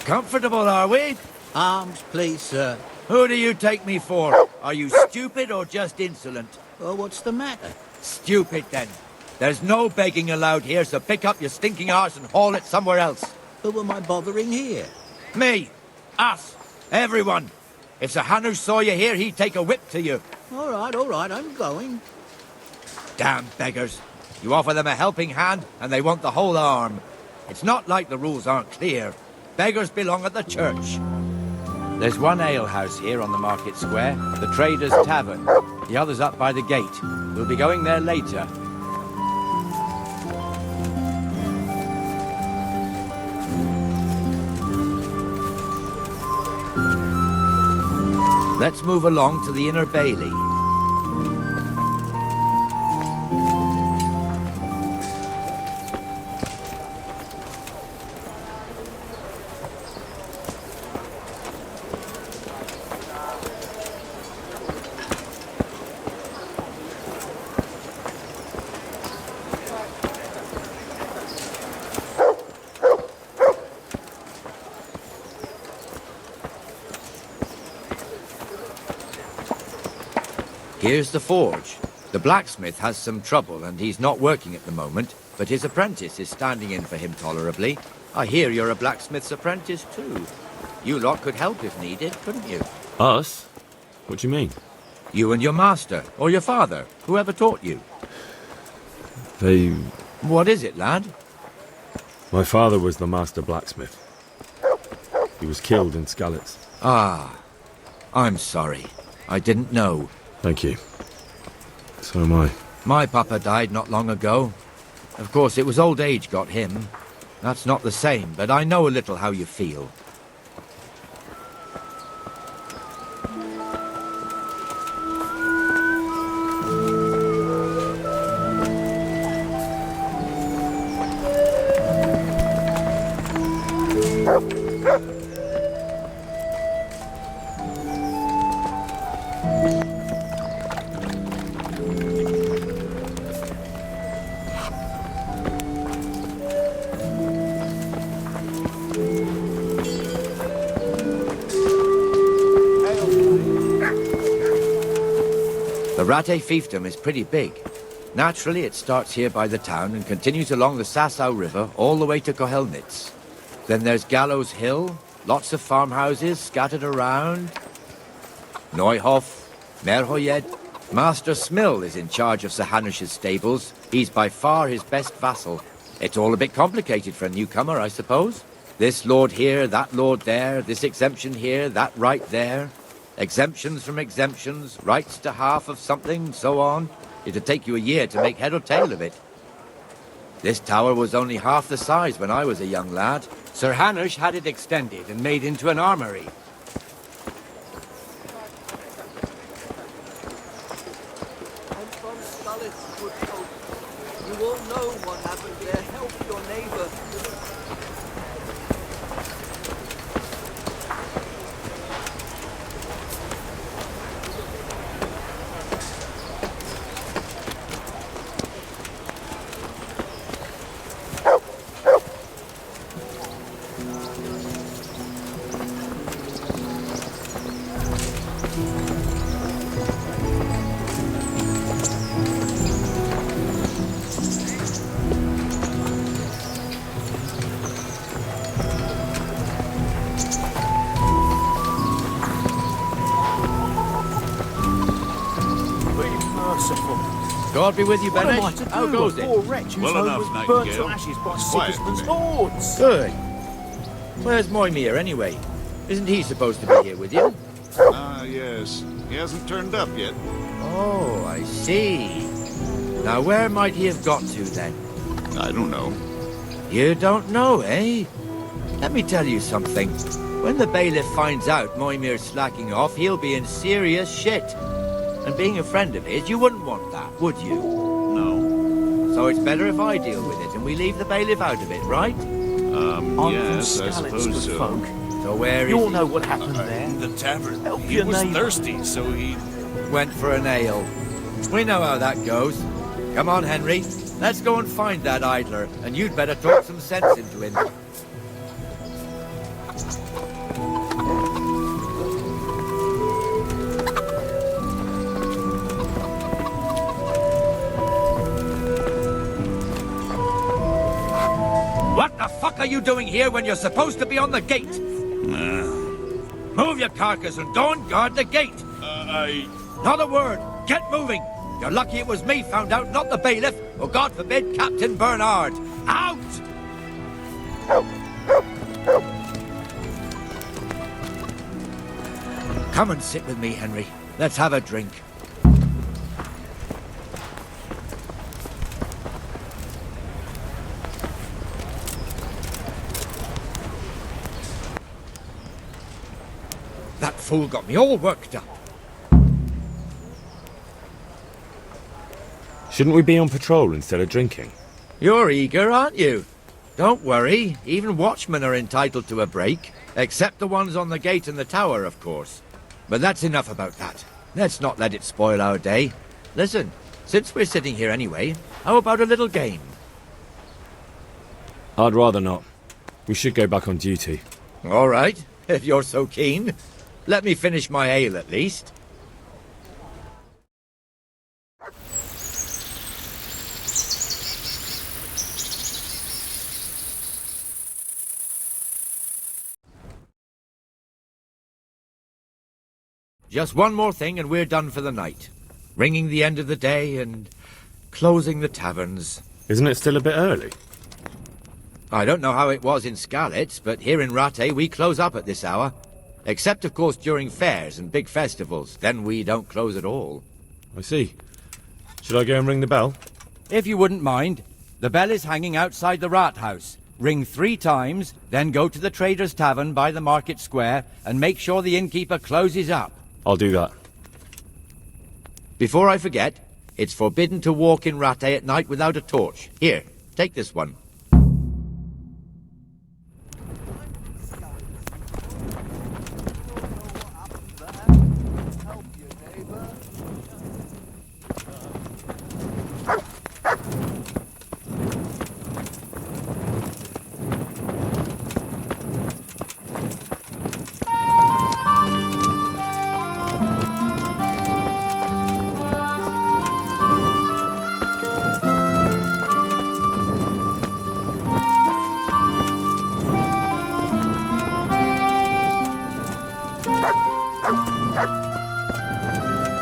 Comfortable, are we? Arms, please, sir. Who do you take me for? Are you stupid or just insolent? Oh, what's the matter? Stupid, then. There's no begging allowed here, so pick up your stinking arse and haul it somewhere else. Who am I bothering here? Me. Us. Everyone. If Sir Hanush saw you here, he'd take a whip to you. All right, I'm going. Damn beggars. You offer them a helping hand, and they want the whole arm. It's not like the rules aren't clear. Beggars belong at the church. There's one alehouse here on the market square, the Trader's Tavern. The other's up by the gate. We'll be going there later. Let's move along to the Inner Bailey. Here's the forge. The blacksmith has some trouble and he's not working at the moment, but his apprentice is standing in for him tolerably. I hear you're a blacksmith's apprentice too. You lot could help if needed, couldn't you? Us? What do you mean? You and your master, or your father, whoever taught you. They... What is it, lad? My father was the master blacksmith. He was killed in Skalitz. Ah, I'm sorry. I didn't know. Thank you. So am I. My papa died not long ago. Of course, it was old age got him. That's not the same, but I know a little how you feel. The Rate fiefdom is pretty big. Naturally, it starts here by the town and continues along the Sasau River all the way to Kohelnitz. Then there's Gallows Hill, lots of farmhouses scattered around. Neuhof, Merhoyed. Master Smill is in charge of Sir Hanush's stables. He's by far his best vassal. It's all a bit complicated for a newcomer, I suppose. This lord here, that lord there, this exemption here, that right there. Exemptions from exemptions, rights to half of something, so on. It'd take you a year to make head or tail of it. This tower was only half the size when I was a young lad. Sir Hanush had it extended and made into an armory. I'm from Scarlet's good folk. You all know what happened there. Help your neighbor. God be with you, What am I Bennett. to do? How goes A it? poor wretch whose Well home enough, was burnt to Nightingale. ashes by It's quiet Sigismund's today. hordes. Good. Where's Moimir, anyway? Isn't he supposed to be here with you? Ah, yes. He hasn't turned up yet. Oh, I see. Now, where might he have got to, then? I don't know. You don't know, eh? Let me tell you something. When the bailiff finds out Moimir's slacking off, he'll be in serious shit. And being a friend of his, you wouldn't want that, would you? No. So it's better if I deal with it and we leave the bailiff out of it, right? I'm Yes, from I Scarlet's suppose good so. folk. So where is You all he? know what happened there. In the tavern. Help He your was neighbor. thirsty, so he... Went for an ale. We know how that goes. Come on, Henry. Let's go and find that idler, and you'd better talk some sense into him. What the fuck are you doing here when you're supposed to be on the gate? Move your carcass and go and guard the gate. Not a word. Get moving. You're lucky it was me found out, not the bailiff, or God forbid, Captain Bernard. Out! Come and sit with me, Henry. Let's have a drink. That fool got me all worked up. Shouldn't we be on patrol instead of drinking? You're eager, aren't you? Don't worry, even watchmen are entitled to a break, except the ones on the gate and the tower, of course. But that's enough about that. Let's not let it spoil our day. Listen, since we're sitting here anyway, how about a little game? I'd rather not. We should go back on duty. All right, if you're so keen. Let me finish my ale at least. Just one more thing and we're done for the night. Ringing the end of the day and closing the taverns. Isn't it still a bit early? I don't know how it was in Scarlet's, but here in Rattay we close up at this hour. Except, of course, during fairs and big festivals. Then we don't close at all. I see. Should I go and ring the bell? If you wouldn't mind, the bell is hanging outside the rat house. Ring 3 times, then go to the Trader's Tavern by the market square and make sure the innkeeper closes up. I'll do that. Before I forget, it's forbidden to walk in Rattay at night without a torch. Here, take this one.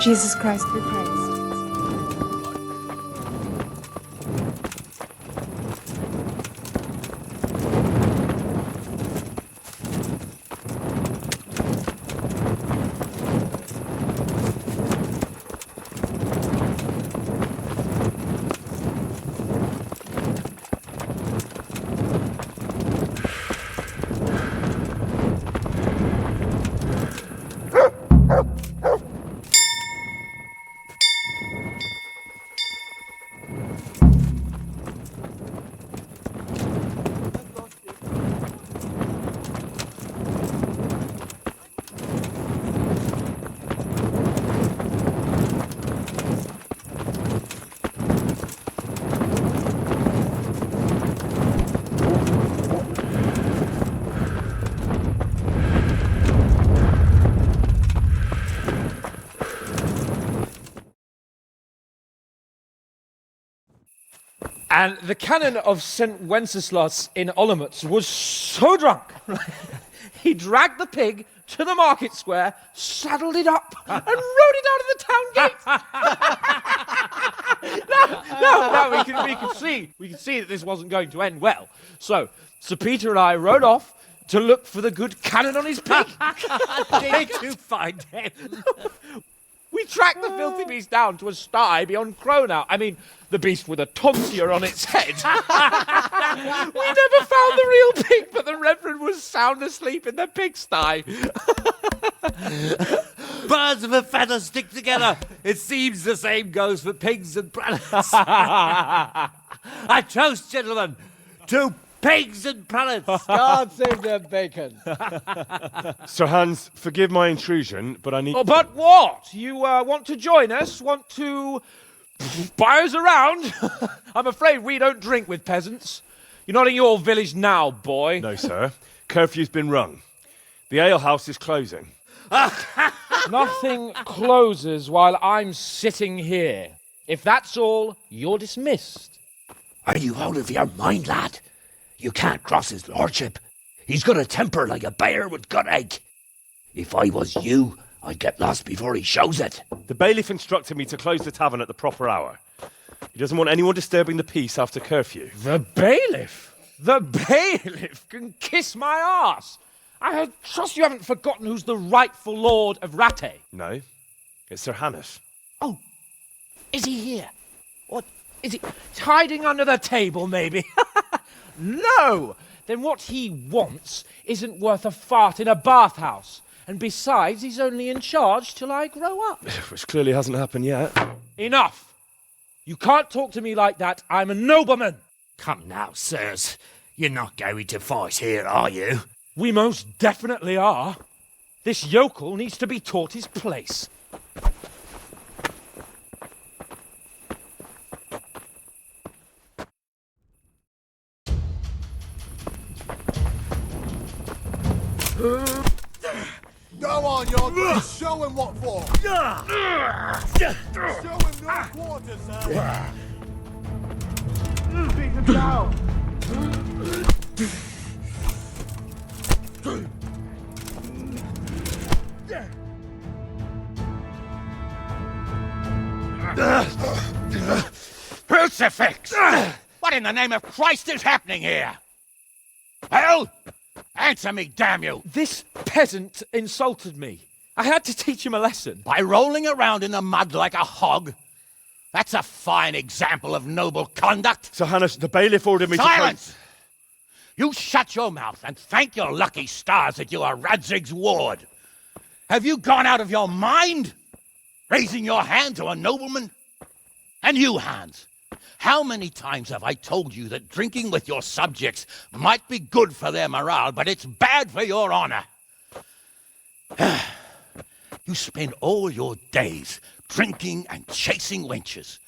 Jesus Christ be praised. And the canon of St. Wenceslas in Olomouc was so drunk, he dragged the pig to the market square, saddled it up, and rode it out of the town gate. No, we could see that this wasn't going to end well. So, Sir Peter and I rode off to look for the good canon on his pig. Did you find him? We tracked the filthy beast down to a sty beyond Cronau. I mean, the beast with a tonsure on its head. We never found the real pig, but the Reverend was sound asleep in the pigsty. Birds of a feather stick together. It seems the same goes for pigs and prelates. I toast, gentlemen, to pigs and prelates. God save their bacon. Sir Hans, forgive my intrusion, but I need... Oh, but what? You want to join us? Want to buy us around? I'm afraid we don't drink with peasants. You're not in your village now, boy. No, sir. Curfew's been rung. The alehouse is closing. Nothing closes while I'm sitting here. If that's all, you're dismissed. Are you out of your mind, lad? You can't cross his lordship. He's got a temper like a bear with gut ache. If I was you, I'd get lost before he shows it. The bailiff instructed me to close the tavern at the proper hour. He doesn't want anyone disturbing the peace after curfew. The bailiff? The bailiff can kiss my arse. I trust you haven't forgotten who's the rightful lord of Rattay. No, it's Sir Hannes. Oh, is he here? What, is he hiding under the table, maybe? No! Then what he wants isn't worth a fart in a bathhouse. And besides, he's only in charge till I grow up. Which clearly hasn't happened yet. Enough! You can't talk to me like that. I'm a nobleman. Come now, sirs. You're not going to fight here, are you? We most definitely are. This yokel needs to be taught his place. Go on, York. Show him what for. Show him no quarter, sir. Beat him down. Crucifix! What in the name of Christ is happening here? Well, answer me, damn you! This peasant insulted me. I had to teach him a lesson. By rolling around in the mud like a hog? That's a fine example of noble conduct. Sir Hannes, the bailiff ordered me Silence! You shut your mouth and thank your lucky stars that you are Radzig's ward. Have you gone out of your mind? Raising your hand to a nobleman? And you, Hans, how many times have I told you that drinking with your subjects might be good for their morale, but it's bad for your honor? You spend all your days drinking and chasing wenches,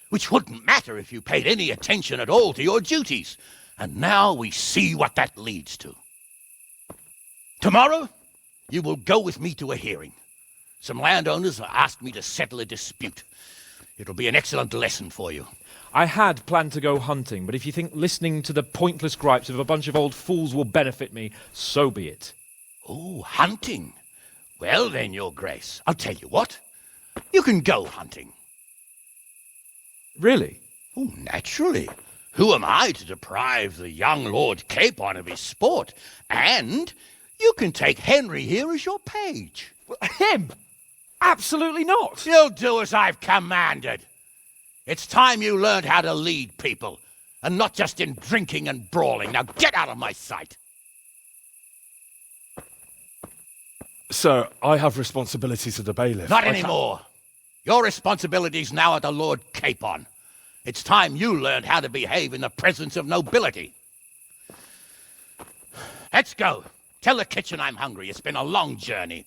which wouldn't matter if you paid any attention at all to your duties. And now we see what that leads to. Tomorrow, you will go with me to a hearing. Some landowners have asked me to settle a dispute. It'll be an excellent lesson for you. I had planned to go hunting, but if you think listening to the pointless gripes of a bunch of old fools will benefit me, so be it. Oh, hunting? Well then, Your Grace, I'll tell you what. You can go hunting. Really? Oh, naturally. Who am I to deprive the young Lord Capon of his sport? And you can take Henry here as your page. Him? Absolutely not. You'll do as I've commanded. It's time you learned how to lead people, and not just in drinking and brawling. Now get out of my sight. Sir, I have responsibilities to the bailiff. Not anymore. Your responsibilities now are the Lord Capon. It's time you learned how to behave in the presence of nobility. Let's go. Tell the kitchen I'm hungry. It's been a long journey.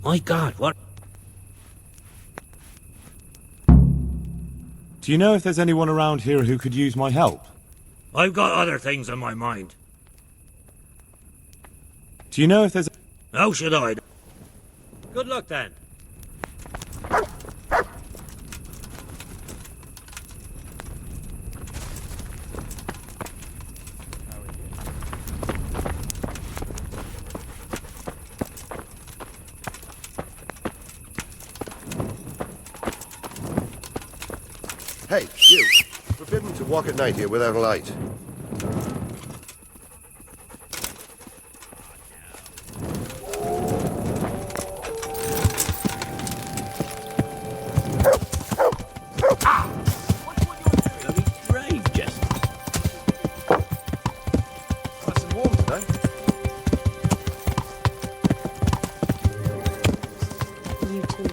My God, what? Do you know if there's anyone around here who could use my help? I've got other things on my mind. Do you know if there's... How should I? Good luck then. Hey, you. Forbidden to walk at night here without a light. Brave, Jess. Nice and warm today. You too.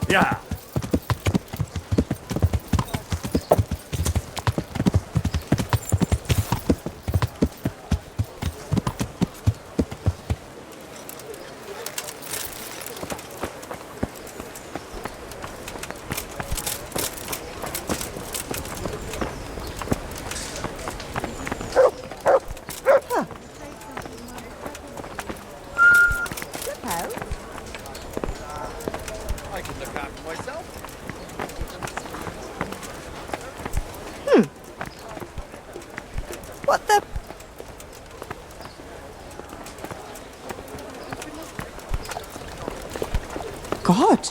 Yeah. I can look after myself. What the? God.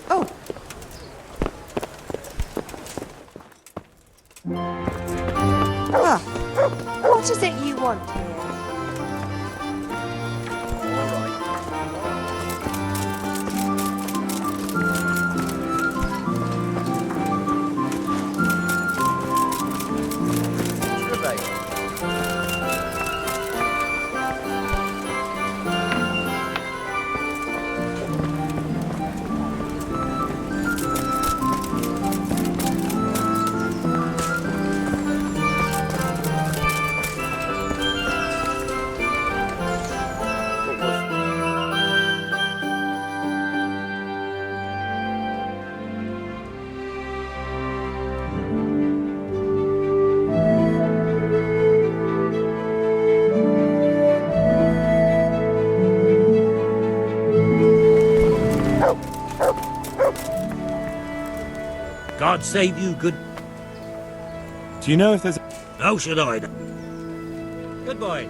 Oh. Ah. What is it you want here? God save you, good... Do you know if there's... How should I? Good boy.